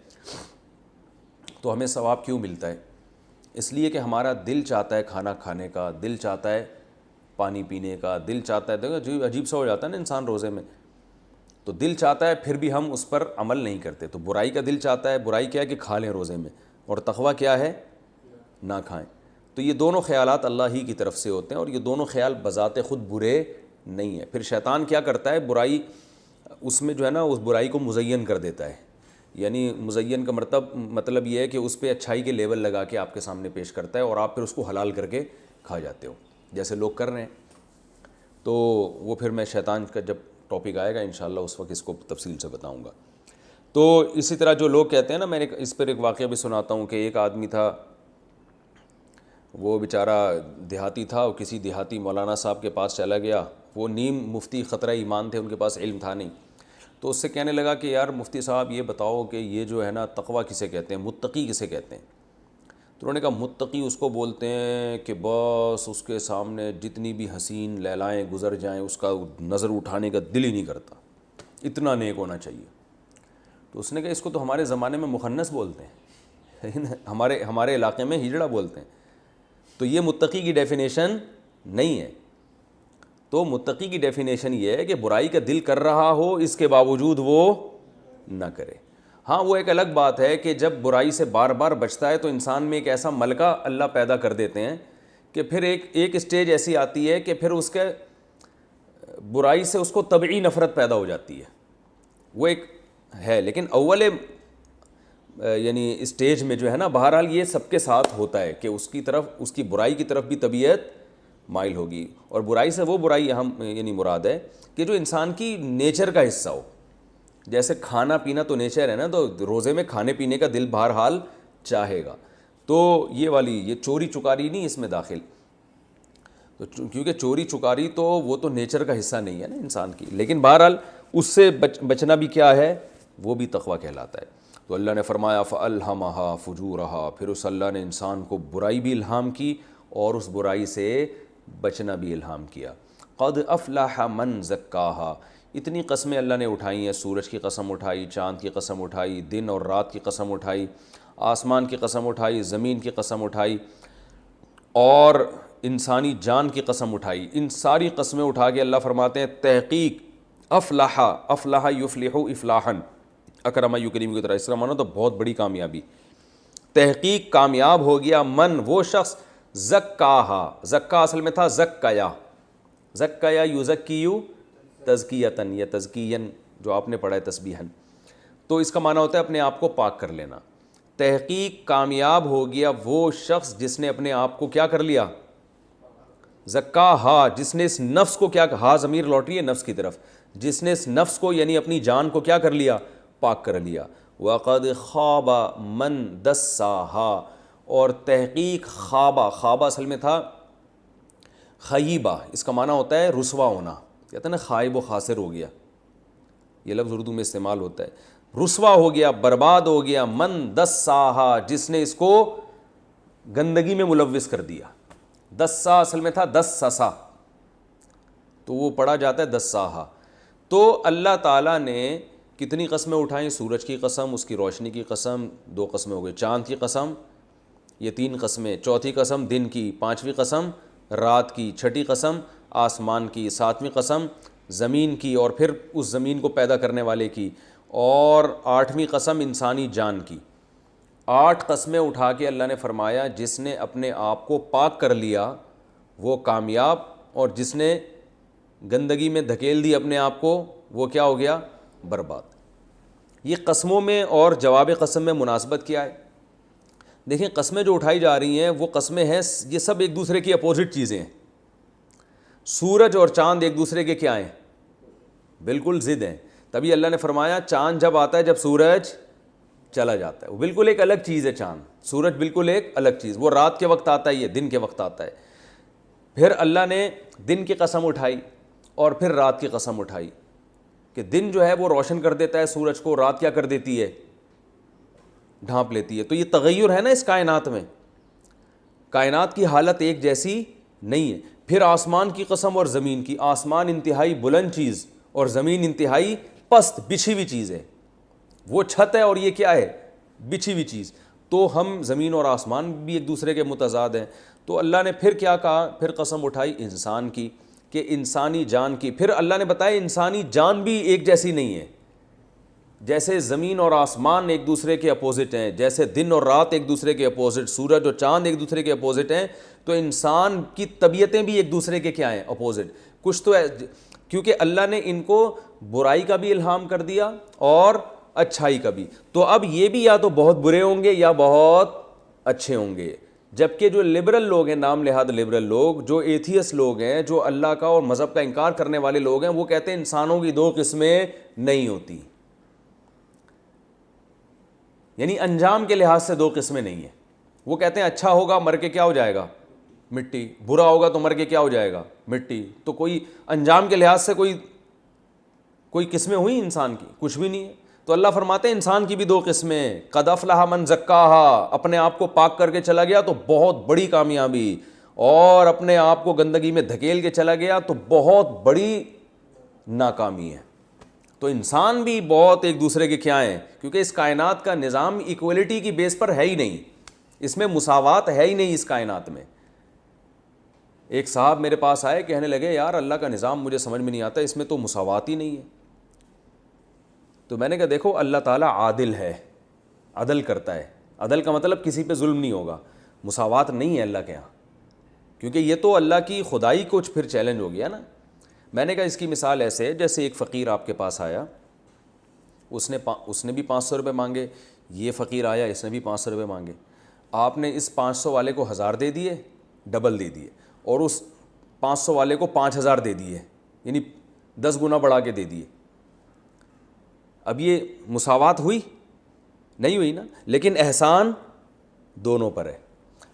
تو ہمیں ثواب کیوں ملتا ہے؟ اس لیے کہ ہمارا دل چاہتا ہے کھانا کھانے کا، دل چاہتا ہے پانی پینے کا، دل چاہتا ہے. دیکھو عجیب سا ہو جاتا ہے نا انسان روزے میں، تو دل چاہتا ہے پھر بھی ہم اس پر عمل نہیں کرتے. تو برائی کا دل چاہتا ہے، برائی کیا ہے کہ کھا لیں روزے میں، اور تقویٰ کیا ہے؟ نہ کھائیں. تو یہ دونوں خیالات اللہ ہی کی طرف سے ہوتے ہیں، اور یہ دونوں خیال بذات خود برے نہیں ہیں. پھر شیطان کیا کرتا ہے؟ برائی اس میں جو ہے نا اس برائی کو مزین کر دیتا ہے. یعنی مزین کا مطلب یہ ہے کہ اس پہ اچھائی کے لیبل لگا کے آپ کے سامنے پیش کرتا ہے، اور آپ پھر اس کو حلال کر کے کھا جاتے ہو جیسے لوگ کر رہے ہیں. تو وہ پھر میں شیطان کا جب ٹاپک آئے گا انشاءاللہ اس وقت اس کو تفصیل سے بتاؤں گا. تو اسی طرح جو لوگ کہتے ہیں نا، میں نے اس پر ایک واقعہ بھی سناتا ہوں کہ ایک آدمی تھا، وہ بیچارہ دیہاتی تھا، اور کسی دیہاتی مولانا صاحب کے پاس چلا گیا. وہ نیم مفتی خطرہ ایمان تھے، ان کے پاس علم تھا نہیں. تو اس سے کہنے لگا کہ یار مفتی صاحب یہ بتاؤ کہ یہ جو ہے نا تقویٰ کسے کہتے ہیں، متقی کسے کہتے ہیں؟ تو انہوں نے کہا متقی اس کو بولتے ہیں کہ بس اس کے سامنے جتنی بھی حسین لیلائیں گزر جائیں اس کا نظر اٹھانے کا دل ہی نہیں کرتا، اتنا نیک ہونا چاہیے. تو اس نے کہا اس کو تو ہمارے زمانے میں مخنث بولتے ہیں، ہمارے علاقے میں ہجڑا بولتے ہیں. تو یہ متقی کی ڈیفینیشن نہیں ہے. تو متقی کی ڈیفینیشن یہ ہے کہ برائی کا دل کر رہا ہو اس کے باوجود وہ نہ کرے. ہاں وہ ایک الگ بات ہے کہ جب برائی سے بار بار بچتا ہے تو انسان میں ایک ایسا ملکہ اللہ پیدا کر دیتے ہیں کہ پھر ایک اسٹیج ایسی آتی ہے کہ پھر اس کے برائی سے اس کو طبعی نفرت پیدا ہو جاتی ہے. وہ ایک ہے، لیکن اول یعنی اسٹیج میں جو ہے نا بہرحال یہ سب کے ساتھ ہوتا ہے کہ اس کی برائی کی طرف بھی طبیعت مائل ہوگی. اور برائی سے وہ برائی یہاں یعنی مراد ہے کہ جو انسان کی نیچر کا حصہ ہو. جیسے کھانا پینا تو نیچر ہے نا، تو روزے میں کھانے پینے کا دل بہرحال چاہے گا. تو یہ چوری چکاری نہیں اس میں داخل، تو کیونکہ چوری چکاری تو وہ تو نیچر کا حصہ نہیں ہے نا انسان کی. لیکن بہرحال اس سے بچنا بھی کیا ہے؟ وہ بھی تقویٰ کہلاتا ہے. تو اللہ نے فرمایا فَأَلْهَمَهَا فُجُورَهَا، پھر اس اللہ نے انسان کو برائی بھی الہام کی اور اس برائی سے بچنا بھی الہام کیا. قَدْ أَفْلَحَ مَنْ زَكَّاهَا، اتنی قسمیں اللہ نے اٹھائی ہیں. سورج کی قسم اٹھائی، چاند کی قسم اٹھائی، دن اور رات کی قسم اٹھائی، آسمان کی قسم اٹھائی، زمین کی قسم اٹھائی، اور انسانی جان کی قسم اٹھائی. ان ساری قسمیں اٹھا کے اللہ فرماتے ہیں تحقیق افلح یفلح افلاحا، اکرم یکرم کی طرح، اس کا معنی تو بہت بڑی کامیابی. تحقیق کامیاب ہو گیا من وہ شخص زکاہا، زکا اصل میں تھا زکیا یزکیو تزکیتن یا تزکین، جو آپ نے پڑھا ہے تسبیحن. تو اس کا معنی ہوتا ہے اپنے آپ کو پاک کر لینا. تحقیق کامیاب ہو گیا وہ شخص جس نے اپنے آپ کو کیا کر لیا؟ زکاہا، جس نے اس نفس کو کیا، ہا ضمیر لوٹ رہی ہے نفس کی طرف، جس نے اس نفس کو یعنی اپنی جان کو کیا کر لیا؟ پاک کر لیا. وَقَدْ خَابَ مَنْ دَسَّاهَا، اور تحقیق خوابہ اصل میں تھا خیبہ، اس کا معنی ہوتا ہے رسوا ہونا. کہتے ہیں نا خائب و خاسر ہو گیا، یہ لفظ اردو میں استعمال ہوتا ہے. رسوا ہو گیا، برباد ہو گیا. من دساہا، جس نے اس کو گندگی میں ملوث کر دیا. دسا اصل میں تھا دس سسا، تو وہ پڑھا جاتا ہے دساہا۔ تو اللہ تعالیٰ نے کتنی قسمیں اٹھائیں؟ سورج کی قسم، اس کی روشنی کی قسم، 2 قسمیں ہو گئی، چاند کی قسم، یہ 3 قسمیں، چوتھی قسم دن کی، 5ویں قسم رات کی، 6ٹھی قسم آسمان کی، 7ویں قسم زمین کی اور پھر اس زمین کو پیدا کرنے والے کی، اور 8ویں قسم انسانی جان کی۔ 8 قسمیں اٹھا کے اللہ نے فرمایا جس نے اپنے آپ کو پاک کر لیا وہ کامیاب، اور جس نے گندگی میں دھکیل دی اپنے آپ کو وہ کیا ہو گیا؟ برباد۔ یہ قسموں میں اور جواب قسم میں مناسبت کیا ہے؟ دیکھیں قسمیں جو اٹھائی جا رہی ہیں وہ قسمیں ہیں، یہ سب ایک دوسرے کی اپوزٹ چیزیں ہیں۔ سورج اور چاند ایک دوسرے کے کیا ہیں؟ بالکل ضد ہیں۔ تبھی اللہ نے فرمایا چاند جب آتا ہے جب سورج چلا جاتا ہے، وہ بالکل ایک الگ چیز ہے چاند، سورج بالکل ایک الگ چیز، وہ رات کے وقت آتا ہے، یہ دن کے وقت آتا ہے۔ پھر اللہ نے دن کی قسم اٹھائی اور پھر رات کی قسم اٹھائی کہ دن جو ہے وہ روشن کر دیتا ہے سورج کو، رات کیا کر دیتی ہے؟ ڈھانپ لیتی ہے۔ تو یہ تغیر ہے نا اس کائنات میں، کائنات کی حالت ایک جیسی نہیں ہے۔ پھر آسمان کی قسم اور زمین کی، آسمان انتہائی بلند چیز اور زمین انتہائی پست بچھی ہوئی چیز ہے، وہ چھت ہے اور یہ کیا ہے؟ بچھی ہوئی چیز۔ تو ہم زمین اور آسمان بھی ایک دوسرے کے متضاد ہیں۔ تو اللہ نے پھر کیا کہا؟ پھر قسم اٹھائی انسان کی، کہ انسانی جان کی۔ پھر اللہ نے بتایا انسانی جان بھی ایک جیسی نہیں ہے، جیسے زمین اور آسمان ایک دوسرے کے اپوزٹ ہیں، جیسے دن اور رات ایک دوسرے کے اپوزٹ، سورج اور چاند ایک دوسرے کے اپوزٹ ہیں، تو انسان کی طبیعتیں بھی ایک دوسرے کے کیا ہیں؟ اپوزٹ۔ کچھ تو کیونکہ اللہ نے ان کو برائی کا بھی الہام کر دیا اور اچھائی کا بھی، تو اب یہ بھی یا تو بہت برے ہوں گے یا بہت اچھے ہوں گے۔ جبکہ جو لبرل لوگ ہیں، نام لحاظ لبرل لوگ، جو ایتھیس لوگ ہیں، جو اللہ کا اور مذہب کا انکار کرنے والے لوگ ہیں، وہ کہتے ہیں انسانوں کی 2 قسمیں نہیں ہوتی، یعنی انجام کے لحاظ سے 2 قسمیں نہیں ہیں۔ وہ کہتے ہیں اچھا ہوگا مر کے کیا ہو جائے گا؟ مٹی، برا ہوگا تو مر کے کیا ہو جائے گا؟ مٹی۔ تو کوئی انجام کے لحاظ سے کوئی قسمیں ہوئی انسان کی؟ کچھ بھی نہیں ہے۔ تو اللہ فرماتے ہیں انسان کی بھی 2 قسمیں، قد افلح من زکاہا، اپنے آپ کو پاک کر کے چلا گیا تو بہت بڑی کامیابی، اور اپنے آپ کو گندگی میں دھکیل کے چلا گیا تو بہت بڑی ناکامی ہے۔ تو انسان بھی بہت ایک دوسرے کے کیا ہیں؟ کیونکہ اس کائنات کا نظام ایکولیٹی کی بیس پر ہے ہی نہیں، اس میں مساوات ہے ہی نہیں اس کائنات میں۔ ایک صاحب میرے پاس آئے، کہنے لگے یار اللہ کا نظام مجھے سمجھ میں نہیں آتا، اس میں تو مساوات ہی نہیں ہے۔ تو میں نے کہا دیکھو اللہ تعالیٰ عادل ہے، عدل کرتا ہے، عدل کا مطلب کسی پہ ظلم نہیں ہوگا، مساوات نہیں ہے اللہ کے ہاں، کیونکہ یہ تو اللہ کی خدائی کو پھر چیلنج ہو گیا نا۔ میں نے کہا اس کی مثال ایسے ہے جیسے ایک فقیر آپ کے پاس آیا، اس نے بھی 500 روپے مانگے، یہ فقیر آیا اس نے بھی 500 روپے مانگے، آپ نے اس 500 والے کو 1000 دے دیے، ڈبل دے دیے، اور اس 500 والے کو 5000 دے دیے، یعنی 10 گنا بڑھا کے دے دیے۔ اب یہ مساوات ہوئی؟ نہیں ہوئی نا، لیکن احسان دونوں پر ہے۔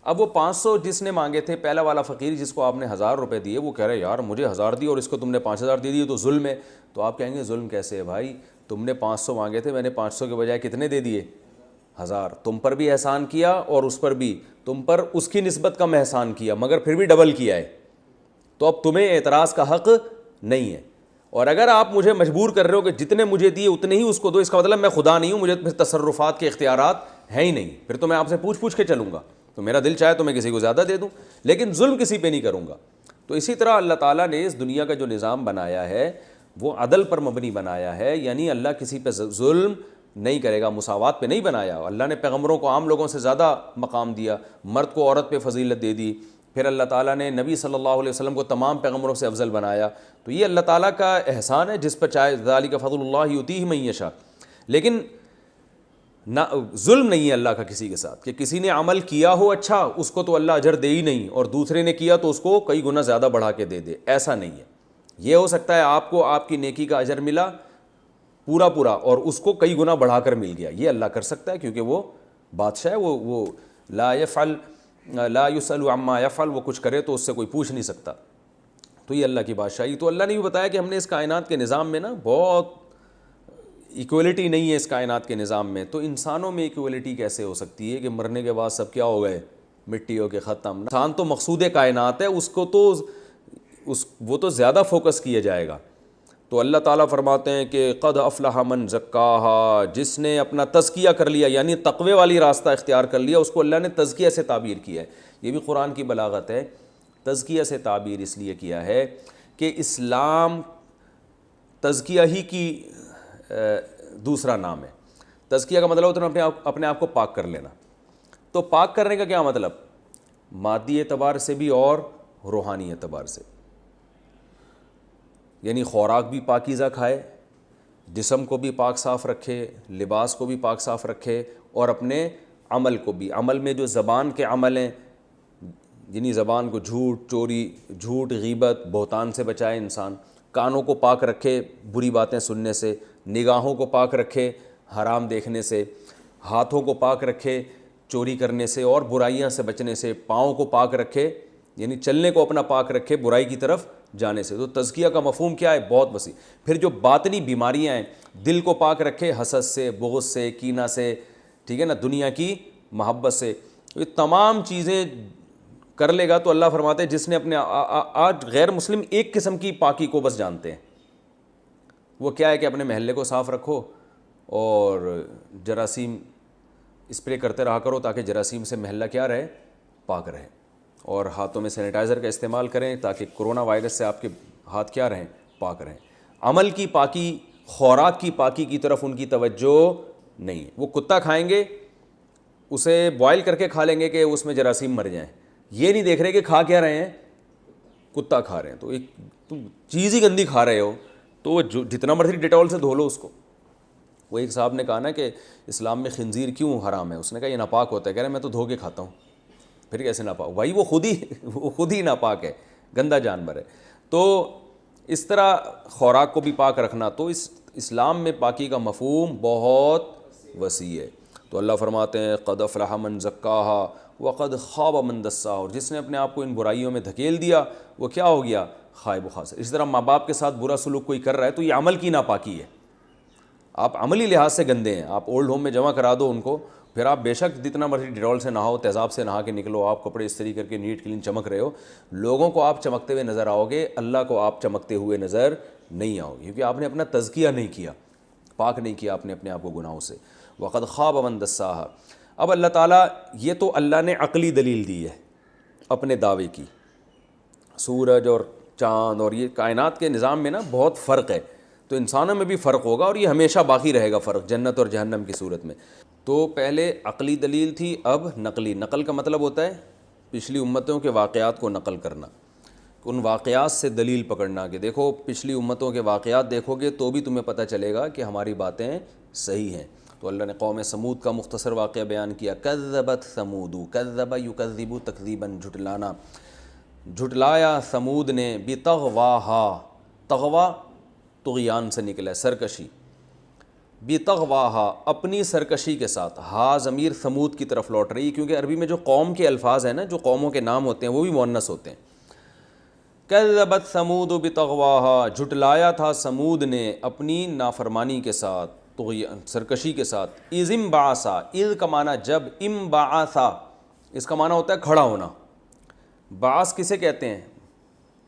اب وہ 500 جس نے مانگے تھے، پہلا والا فقیر جس کو آپ نے 1000 روپے دیے، وہ کہہ رہے یار مجھے 1000 دی اور اس کو تم نے 5000 دے دیے تو ظلم ہے۔ تو آپ کہیں گے ظلم کیسے ہے بھائی، تم نے 500 مانگے تھے، میں نے 500 کے بجائے کتنے دے دیے؟ 1000۔ تم پر بھی احسان کیا اور اس پر بھی، تم پر اس کی نسبت کم احسان کیا مگر پھر بھی ڈبل کیا ہے، تو اب تمہیں اعتراض کا حق نہیں ہے۔ اور اگر آپ مجھے مجبور کر رہے ہو کہ جتنے مجھے دیے اتنے ہی اس کو دو، اس کا مطلب میں خدا نہیں ہوں، مجھے پھر تصرفات کے اختیارات ہیں ہی نہیں، پھر تو میں آپ سے پوچھ کے چلوں گا، تو میرا دل چاہے تو میں کسی کو زیادہ دے دوں، لیکن ظلم کسی پہ نہیں کروں گا۔ تو اسی طرح اللہ تعالیٰ نے اس دنیا کا جو نظام بنایا ہے وہ عدل پر مبنی بنایا ہے، یعنی اللہ کسی پہ ظلم نہیں کرے گا، مساوات پہ نہیں بنایا۔ اللہ نے پیغمبروں کو عام لوگوں سے زیادہ مقام دیا، مرد کو عورت پہ فضیلت دے دی، پھر اللہ تعالیٰ نے نبی صلی اللہ علیہ وسلم کو تمام پیغمبروں سے افضل بنایا۔ تو یہ اللہ تعالیٰ کا احسان ہے جس پر چاہے ذالک فضل اللہ یؤتیہ من یشاء، لیکن ظلم نہیں ہے اللہ کا کسی کے ساتھ، کہ کسی نے عمل کیا ہو اچھا اس کو تو اللہ اجر دے ہی نہیں، اور دوسرے نے کیا تو اس کو کئی گنا زیادہ بڑھا کے دے دے، ایسا نہیں ہے۔ یہ ہو سکتا ہے آپ کو آپ کی نیکی کا اجر ملا پورا اور اس کو کئی گنا بڑھا کر مل گیا، یہ اللہ کر سکتا ہے کیونکہ وہ بادشاہ ہے، وہ لا یسأل عما یفعل، وہ کچھ کرے تو اس سے کوئی پوچھ نہیں سکتا۔ تو یہ اللہ کی بادشاہی۔ تو اللہ نے بھی بتایا کہ ہم نے اس کائنات کے نظام میں نا بہت ایکولیٹی نہیں ہے اس کائنات کے نظام میں، تو انسانوں میں ایکولیٹی کیسے ہو سکتی ہے کہ مرنے کے بعد سب کیا ہو گئے؟ مٹی ہو کے ختم. انسان تو مقصود کائنات ہے, اس کو تو وہ تو زیادہ فوکس کیا جائے گا. تو اللہ تعالیٰ فرماتے ہیں کہ قد افلح من زکاہا, جس نے اپنا تزکیہ کر لیا یعنی تقوی والی راستہ اختیار کر لیا, اس کو اللہ نے تزکیہ سے تعبیر کیا ہے. یہ بھی قرآن کی بلاغت ہے. تزکیہ سے تعبیر اس لیے کیا ہے کہ اسلام تزکیہ ہی کی دوسرا نام ہے. تزکیہ کا مطلب ہوتا ہے اپنے آپ کو پاک کر لینا. تو پاک کرنے کا کیا مطلب؟ مادی اعتبار سے بھی اور روحانی اعتبار سے. یعنی خوراک بھی پاکیزہ کھائے, جسم کو بھی پاک صاف رکھے, لباس کو بھی پاک صاف رکھے, اور اپنے عمل کو بھی. عمل میں جو زبان کے عمل ہیں, یعنی زبان کو جھوٹ, چوری, جھوٹ, غیبت, بہتان سے بچائے انسان. کانوں کو پاک رکھے بری باتیں سننے سے, نگاہوں کو پاک رکھے حرام دیکھنے سے, ہاتھوں کو پاک رکھے چوری کرنے سے اور برائیاں سے بچنے سے, پاؤں کو پاک رکھے یعنی چلنے کو اپنا پاک رکھے برائی کی طرف جانے سے. تو تزکیہ کا مفہوم کیا ہے؟ بہت وسیع. پھر جو باطنی بیماریاں ہیں, دل کو پاک رکھے حسد سے, بغض سے, کینہ سے, ٹھیک ہے نا, دنیا کی محبت سے. یہ تمام چیزیں کر لے گا تو اللہ فرماتے ہیں جس نے اپنے آج غیر مسلم ایک قسم کی پاکی کو بس جانتے ہیں. وہ کیا ہے کہ اپنے محلے کو صاف رکھو اور جراثیم اسپرے کرتے رہا کرو تاکہ جراثیم سے محلہ کیا رہے؟ پاک رہے. اور ہاتھوں میں سینیٹائزر کا استعمال کریں تاکہ کرونا وائرس سے آپ کے ہاتھ کیا رہیں؟ پاک رہیں. عمل کی پاکی, خوراک کی پاکی کی طرف ان کی توجہ نہیں ہے. وہ کتا کھائیں گے, اسے بوائل کر کے کھا لیں گے کہ اس میں جراثیم مر جائیں. یہ نہیں دیکھ رہے کہ کھا کیا رہے ہیں, کتا کھا رہے ہیں. تو ایک تم چیز ہی گندی کھا رہے ہو تو جتنا مرضی ڈیٹول سے دھو لو اس کو. وہ ایک صاحب نے کہا نا کہ اسلام میں خنزیر کیوں حرام ہے؟ اس نے کہا یہ ناپاک ہوتا ہے. کہہ رہے میں تو دھو کے کھاتا ہوں. پھر کیسے ناپاک؟ بھائی وہ خود ہی ناپاک ہے, گندا جانور ہے. تو اس طرح خوراک کو بھی پاک رکھنا. تو اس اسلام میں پاکی کا مفہوم بہت وسیع ہے. تو اللہ فرماتے ہیں قد افلح من زکاہا وقد خاب من دساہا, اور جس نے اپنے آپ کو ان برائیوں میں دھکیل دیا وہ کیا ہو گیا؟ خائب و خاسر. اسی طرح ماں باپ کے ساتھ برا سلوک کوئی کر رہا ہے تو یہ عمل کی ناپاکی ہے. آپ عملی لحاظ سے گندے ہیں. آپ اولڈ ہوم میں جمع کرا دو ان کو, پھر آپ بے شک جتنا مرضی ڈیٹول سے نہاؤ, تیزاب سے نہا کے نکلو, آپ کپڑے استری کر کے نیٹ کلین چمک رہے ہو, لوگوں کو آپ چمکتے ہوئے نظر آؤ گے, اللہ کو آپ چمکتے ہوئے نظر نہیں آؤ گے, کیونکہ آپ نے اپنا تزکیہ نہیں کیا, پاک نہیں کیا آپ نے اپنے آپ کو گناہوں سے. وقد خواب من دساہا. اب اللہ تعالیٰ, یہ تو اللہ نے عقلی دلیل دی ہے اپنے دعوے کی. سورج اور چاند اور یہ کائنات کے نظام میں نا بہت فرق ہے, تو انسانوں میں بھی فرق ہوگا اور یہ ہمیشہ باقی رہے گا فرق جنت اور جہنم کی صورت میں. تو پہلے عقلی دلیل تھی, اب نقلی. نقل کا مطلب ہوتا ہے پچھلی امتوں کے واقعات کو نقل کرنا, ان واقعات سے دلیل پکڑنا کہ دیکھو پچھلی امتوں کے واقعات دیکھو گے تو بھی تمہیں پتہ چلے گا کہ ہماری باتیں صحیح ہیں. تو اللہ نے قوم سمود کا مختصر واقعہ بیان کیا. کذبت ثمود, کذب یکذب تکذیبا, جھٹلانا, جھٹلایا ثمود نے, بطغواہا, تغوا طغیان سے نکلا ہے, سرکشی, بطغواہا, اپنی سرکشی کے ساتھ. ہا ضمیر ثمود کی طرف لوٹ رہی ہے کیونکہ عربی میں جو قوم کے الفاظ ہیں نا, جو قوموں کے نام ہوتے ہیں وہ بھی مؤنث ہوتے ہیں. کذبت ثمود بطغواہا, جھٹلایا تھا سمود نے اپنی نافرمانی کے ساتھ, سرکشی کے ساتھ. اذ انبعثا, اذ کا معنی جب, انبعثا اس کا معنی ہوتا ہے کھڑا ہونا. بعث کسے کہتے ہیں؟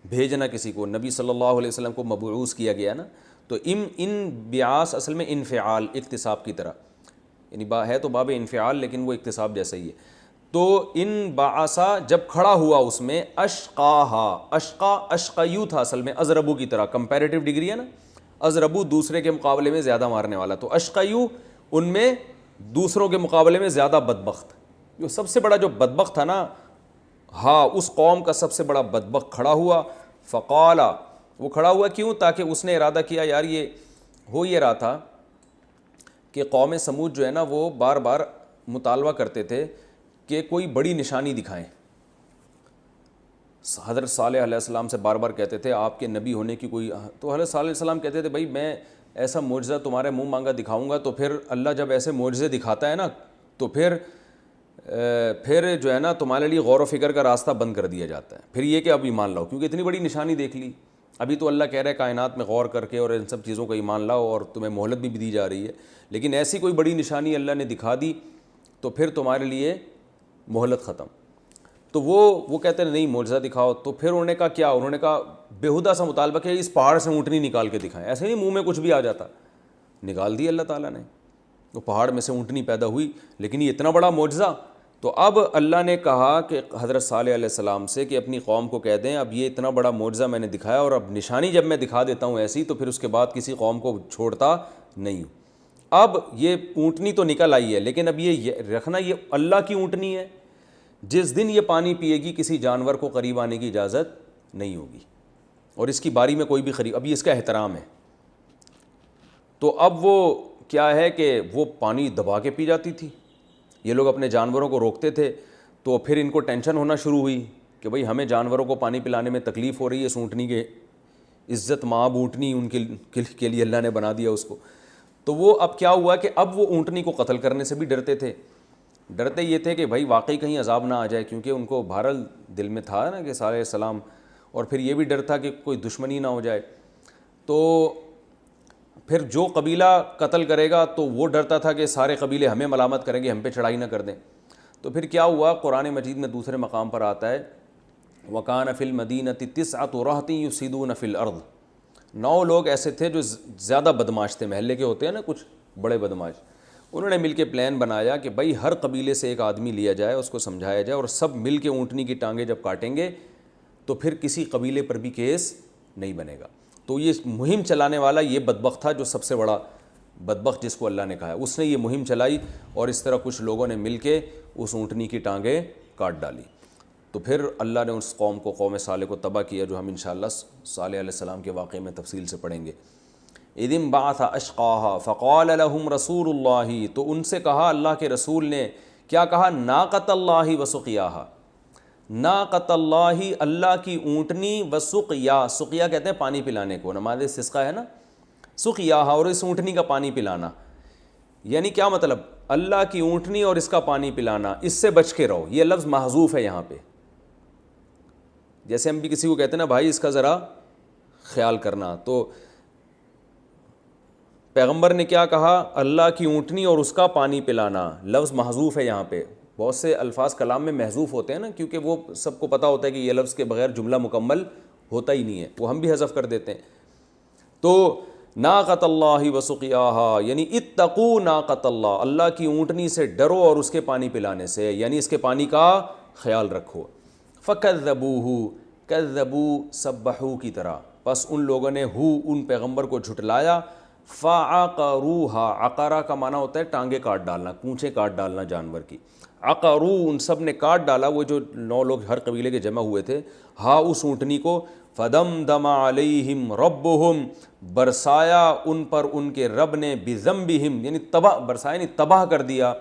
بھیجنا کسی کو. نبی صلی اللہ علیہ وسلم کو مبعوث کیا گیا نا, تو انبعاث اصل میں انفعال, اکتساب کی طرح, یعنی ہے تو باب انفعال لیکن وہ اکتساب جیسا ہی ہے. تو انبعثا جب کھڑا ہوا اس میں, اشقاہا, اشقا اشقیو تھا اصل میں, ازربو کی طرح, کمپیریٹیو ڈگری ہے نا, ازربو دوسرے کے مقابلے میں زیادہ مارنے والا, تو اشقیو ان میں دوسروں کے مقابلے میں زیادہ بدبخت. جو سب سے بڑا جو بدبخت تھا نا, ہاں اس قوم کا سب سے بڑا بدبخت کھڑا ہوا. فقالا, وہ کھڑا ہوا کیوں؟ تاکہ اس نے ارادہ کیا, یار یہ ہو یہ رہا تھا کہ قوم سمود جو ہے نا وہ بار بار مطالبہ کرتے تھے کہ کوئی بڑی نشانی دکھائیں. حضرت صالح علیہ السلام سے بار بار کہتے تھے آپ کے نبی ہونے کی کوئی, تو حضرت صالح علیہ السلام کہتے تھے بھائی میں ایسا معجزہ تمہارے منہ مانگا دکھاؤں گا, تو پھر اللہ جب ایسے معجزے دکھاتا ہے نا تو پھر جو ہے نا تمہارے لیے غور و فکر کا راستہ بند کر دیا جاتا ہے. پھر یہ کہ اب ایمان لاؤ, کیونکہ اتنی بڑی نشانی دیکھ لی. ابھی تو اللہ کہہ رہا ہے کائنات میں غور کر کے اور ان سب چیزوں کو ایمان لاؤ, اور تمہیں مہلت بھی دی جا رہی ہے, لیکن ایسی کوئی بڑی نشانی اللہ نے دکھا دی تو پھر تمہارے لیے مہلت ختم. تو وہ کہتے ہیں نہیں معجزہ دکھاؤ. تو پھر انہوں نے کہا کیا؟ انہوں نے کہا بےہودہ سا مطالبہ کہ اس پہاڑ سے اونٹنی نکال کے دکھائیں. ایسے نہیں منہ میں کچھ بھی آ جاتا, نکال دی اللہ تعالیٰ نے, وہ پہاڑ میں سے اونٹنی پیدا ہوئی. لیکن یہ اتنا بڑا معجزہ. تو اب اللہ نے کہا کہ حضرت صالح علیہ السلام سے کہ اپنی قوم کو کہہ دیں اب یہ اتنا بڑا معجزہ میں نے دکھایا, اور اب نشانی جب میں دکھا دیتا ہوں ایسی, تو پھر اس کے بعد کسی قوم کو چھوڑتا نہیں ہوں. اب یہ اونٹنی تو نکل آئی ہے, لیکن اب یہ رکھنا یہ اللہ کی اونٹنی ہے. جس دن یہ پانی پیے گی کسی جانور کو قریب آنے کی اجازت نہیں ہوگی, اور اس کی باری میں کوئی بھی قریب, اب یہ اس کا احترام ہے. تو اب وہ کیا ہے کہ وہ پانی دبا کے پی جاتی تھی. یہ لوگ اپنے جانوروں کو روکتے تھے, تو پھر ان کو ٹینشن ہونا شروع ہوئی کہ بھئی ہمیں جانوروں کو پانی پلانے میں تکلیف ہو رہی ہے, اس اونٹنی کے عزت مآب اونٹنی ان کے لیے اللہ نے بنا دیا اس کو. تو وہ اب کیا ہوا کہ اب وہ اونٹنی کو قتل کرنے سے بھی ڈرتے تھے. ڈرتے یہ تھے کہ بھائی واقعی کہیں عذاب نہ آ جائے, کیونکہ ان کو بہرحال دل میں تھا نا کہ صالح علیہ السلام, اور پھر یہ بھی ڈر تھا کہ کوئی دشمنی نہ ہو جائے. تو پھر جو قبیلہ قتل کرے گا تو وہ ڈرتا تھا کہ سارے قبیلے ہمیں ملامت کریں گے, ہم پہ چڑھائی نہ کر دیں. تو پھر کیا ہوا, قرآن مجید میں دوسرے مقام پر آتا ہے وَكَانَ فِي الْمَدِينَةِ 9 رَهْطٍ يُفْسِدُونَ فِي الْأَرْضِ. 9 لوگ ایسے تھے جو زیادہ بدماش تھے, محلے کے ہوتے ہیں نا کچھ بڑے بدماش. انہوں نے مل کے پلان بنایا کہ بھائی ہر قبیلے سے ایک آدمی لیا جائے, اس کو سمجھایا جائے, اور سب مل کے اونٹنی کی ٹانگیں جب کاٹیں گے تو پھر کسی قبیلے پر بھی کیس نہیں بنے گا. تو یہ مہم چلانے والا یہ بدبخت تھا, جو سب سے بڑا بدبخت جس کو اللہ نے کہا ہے, اس نے یہ مہم چلائی, اور اس طرح کچھ لوگوں نے مل کے اس اونٹنی کی ٹانگیں کاٹ ڈالی. تو پھر اللہ نے اس قوم کو, قوم صالح کو تباہ کیا, جو ہم انشاءاللہ صالح علیہ السلام کے واقعے میں تفصیل سے پڑھیں گے. اذ انبعث اشقاها فقال لهم رسول اللہ, تو ان سے کہا اللہ کے رسول نے, کیا کہا؟ ناقۃ اللہ وسقیاها, ناقۃ اللہ اللہ کی اونٹنی, وسقیا, سقیا کہتے ہیں پانی پلانے کو, نماز استسقاء ہے نا, سقیاها, اور اس اونٹنی کا پانی پلانا. یعنی کیا مطلب؟ اللہ کی اونٹنی اور اس کا پانی پلانا, اس سے بچ کے رہو. یہ لفظ محذوف ہے یہاں پہ. جیسے ہم بھی کسی کو کہتے ہیں نا بھائی اس کا ذرا خیال کرنا, تو پیغمبر نے کیا کہا؟ اللہ کی اونٹنی اور اس کا پانی پلانا. لفظ محذوف ہے یہاں پہ. بہت سے الفاظ کلام میں محذوف ہوتے ہیں نا, کیونکہ وہ سب کو پتہ ہوتا ہے کہ یہ لفظ کے بغیر جملہ مکمل ہوتا ہی نہیں ہے, وہ ہم بھی حذف کر دیتے ہیں. تو ناقۃ اللہ وسقیاہا یعنی اتقوا ناقۃ اللہ, اللہ کی اونٹنی سے ڈرو اور اس کے پانی پلانے سے, یعنی اس کے پانی کا خیال رکھو. فکذبوہ, کذبوا سبحوا کی طرح, پس ان لوگوں نے ان پیغمبر کو جھٹلایا. فعقروها, عقرہ کا معنی ہوتا ہے ٹانگیں کاٹ ڈالنا, کونچیں کاٹ ڈالنا جانور کی. عقرو, ان سب نے کاٹ ڈالا, وہ جو 9 لوگ ہر قبیلے کے جمع ہوئے تھے, اس اونٹنی کو. فدمدم علیہم ربہم, برسایا ان پر ان کے رب نے, بذنبہم یعنی تباہ, برسایا یعنی تباہ کر دیا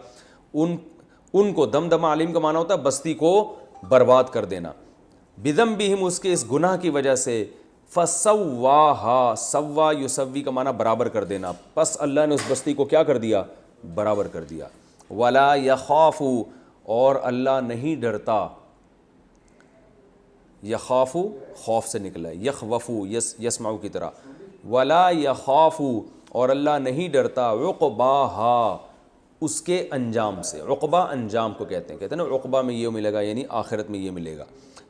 ان کو. دمدم علیہم کا معنی ہوتا ہے بستی کو برباد کر دینا. بذنبہم, اس کے اس گناہ کی وجہ سے. فسواہا, سوا یسوی کا معنی برابر کر دینا, پس اللہ نے اس بستی کو کیا کر دیا؟ برابر کر دیا. ولا یخاف, اور اللہ نہیں ڈرتا. یخاف خوف سے نکلا ہے, یخوفو یسمعو کی طرح. ولا یخاف, اور اللہ نہیں ڈرتا. عقباہا, اس کے انجام سے. عقبہ انجام کو کہتے ہیں نا, عقبہ میں یہ ملے گا یعنی آخرت میں یہ ملے گا.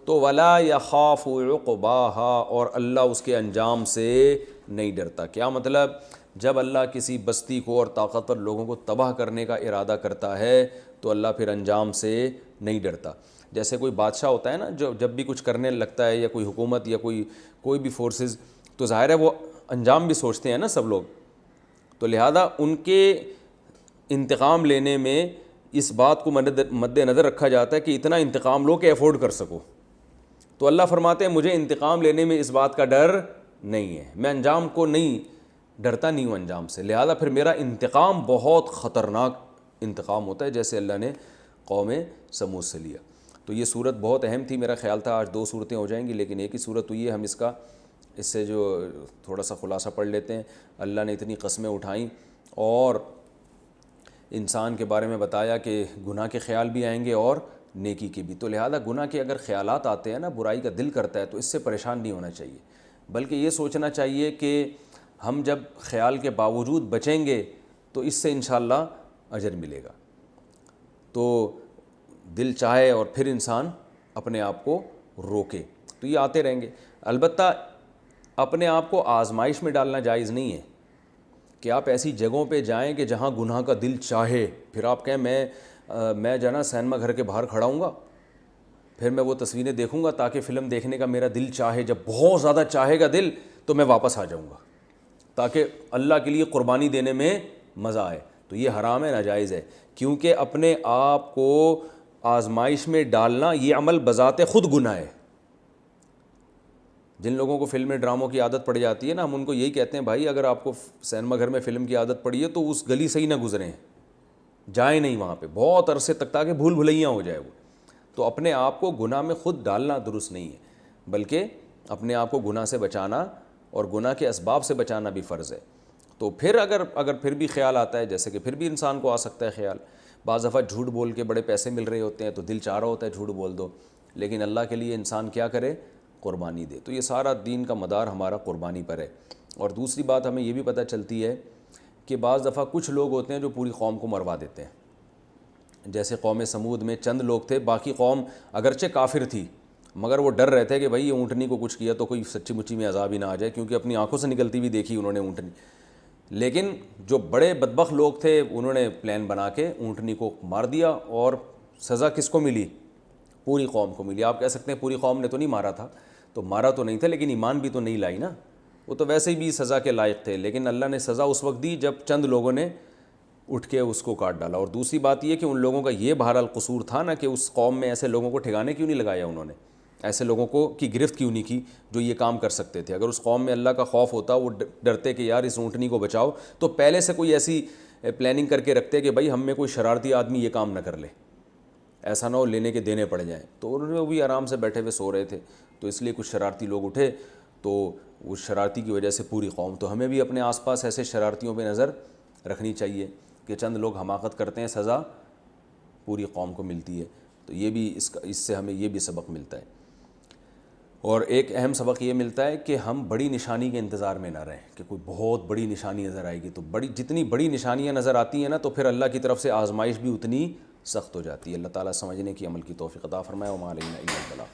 تو ولا یخاف عقباہا, اور اللہ اس کے انجام سے نہیں ڈرتا. کیا مطلب؟ جب اللہ کسی بستی کو اور طاقتور لوگوں کو تباہ کرنے کا ارادہ کرتا ہے تو اللہ پھر انجام سے نہیں ڈرتا. جیسے کوئی بادشاہ ہوتا ہے نا, جو جب بھی کچھ کرنے لگتا ہے, یا کوئی حکومت یا کوئی بھی فورسز, تو ظاہر ہے وہ انجام بھی سوچتے ہیں نا سب لوگ. تو لہذا ان کے انتقام لینے میں اس بات کو مد نظر رکھا جاتا ہے کہ اتنا انتقام لو کہ افورڈ کر سکو. تو اللہ فرماتے ہیں مجھے انتقام لینے میں اس بات کا ڈر نہیں ہے, میں انجام کو ڈرتا نہیں ہوں انجام سے. لہذا پھر میرا انتقام بہت خطرناک انتقام ہوتا ہے, جیسے اللہ نے قوم سمود سے لیا. تو یہ صورت بہت اہم تھی. میرا خیال تھا آج 2 صورتیں ہو جائیں گی, لیکن ایک ہی صورت ہوئی ہے. ہم اس سے جو تھوڑا سا خلاصہ پڑھ لیتے ہیں. اللہ نے اتنی قسمیں اٹھائیں اور انسان کے بارے میں بتایا کہ گناہ کے خیال بھی آئیں گے اور نیکی کے بھی. تو لہذا گناہ کے اگر خیالات آتے ہیں نا, برائی کا دل کرتا ہے, تو اس سے پریشان نہیں ہونا چاہیے, بلکہ یہ سوچنا چاہیے کہ ہم جب خیال کے باوجود بچیں گے تو اس سے انشاءاللہ اجر ملے گا. تو دل چاہے اور پھر انسان اپنے آپ کو روکے. تو یہ آتے رہیں گے. البتہ اپنے آپ کو آزمائش میں ڈالنا جائز نہیں ہے کہ آپ ایسی جگہوں پہ جائیں کہ جہاں گناہ کا دل چاہے, پھر آپ کہیں میں جو ہے نا سینما گھر کے باہر کھڑا ہوں گا, پھر میں وہ تصویریں دیکھوں گا تاکہ فلم دیکھنے کا میرا دل چاہے, جب بہت زیادہ چاہے گا دل تو میں واپس آ جاؤں گا تاکہ اللہ کے لیے قربانی دینے میں مزہ آئے. تو یہ حرام ہے, ناجائز ہے, کیونکہ اپنے آپ کو آزمائش میں ڈالنا یہ عمل بذات خود گناہ ہے. جن لوگوں کو فلمیں ڈراموں کی عادت پڑ جاتی ہے نا, ہم ان کو یہی کہتے ہیں بھائی اگر آپ کو سینما گھر میں فلم کی عادت پڑی ہے تو اس گلی سے ہی نہ گزریں, جائیں نہیں وہاں پہ بہت عرصے تک تاکہ بھول بھلیاں ہو جائے وہ. تو اپنے آپ کو گناہ میں خود ڈالنا درست نہیں ہے, بلکہ اپنے آپ کو گناہ سے بچانا اور گناہ کے اسباب سے بچانا بھی فرض ہے. تو پھر اگر پھر بھی خیال آتا ہے, جیسے کہ پھر بھی انسان کو آ سکتا ہے خیال, بعض دفعہ جھوٹ بول کے بڑے پیسے مل رہے ہوتے ہیں تو دل چاہ رہا ہوتا ہے جھوٹ بول دو, لیکن اللہ کے لیے انسان کیا کرے, قربانی دے. تو یہ سارا دین کا مدار ہمارا قربانی پر ہے. اور دوسری بات ہمیں یہ بھی پتہ چلتی ہے کہ بعض دفعہ کچھ لوگ ہوتے ہیں جو پوری قوم کو مروا دیتے ہیں. جیسے قوم سمود میں چند لوگ تھے, باقی قوم اگرچہ کافر تھی مگر وہ ڈر رہے تھے کہ بھائی یہ اونٹنی کو کچھ کیا تو کوئی سچی مچی میں عذاب ہی نہ آ جائے, کیونکہ اپنی آنکھوں سے نکلتی ہوئی دیکھی انہوں نے اونٹنی. لیکن جو بڑے بدبخت لوگ تھے انہوں نے پلان بنا کے اونٹنی کو مار دیا, اور سزا کس کو ملی, پوری قوم کو ملی. آپ کہہ سکتے ہیں پوری قوم نے تو نہیں مارا تھا, تو مارا تو نہیں تھا لیکن ایمان بھی تو نہیں لائی نا, وہ تو ویسے ہی بھی سزا کے لائق تھے, لیکن اللہ نے سزا اس وقت دی جب چند لوگوں نے اٹھ کے اس کو کاٹ ڈالا. اور دوسری بات یہ کہ ان لوگوں کا یہ بہرحال قصور تھا نا کہ اس قوم میں ایسے لوگوں کو ٹھکانے کیوں نہیں لگایا, انہوں نے ایسے لوگوں کو کی گرفت کیوں نہیں کی جو یہ کام کر سکتے تھے. اگر اس قوم میں اللہ کا خوف ہوتا, وہ ڈرتے کہ یار اس اونٹنی کو بچاؤ, تو پہلے سے کوئی ایسی پلاننگ کر کے رکھتے کہ بھائی ہم میں کوئی شرارتی آدمی یہ کام نہ کر لے, ایسا نہ ہو لینے کے دینے پڑ جائیں. تو انہوں نے بھی آرام سے بیٹھے ہوئے سو رہے تھے, تو اس لیے کچھ شرارتی لوگ اٹھے, تو اس شرارتی کی وجہ سے پوری قوم. تو ہمیں بھی اپنے آس پاس ایسے شرارتیوں پہ نظر رکھنی چاہیے کہ چند لوگ حماقت کرتے ہیں, سزا پوری قوم کو ملتی ہے. تو یہ بھی اس سے ہمیں یہ بھی سبق ملتا ہے. اور ایک اہم سبق یہ ملتا ہے کہ ہم بڑی نشانی کے انتظار میں نہ رہیں کہ کوئی بہت بڑی نشانی نظر آئے گی. تو جتنی بڑی نشانیاں نظر آتی ہیں نا, تو پھر اللہ کی طرف سے آزمائش بھی اتنی سخت ہو جاتی ہے. اللہ تعالیٰ سمجھنے کی عمل کی توفیق عطا فرمائے. وما علینا الا البلاغ.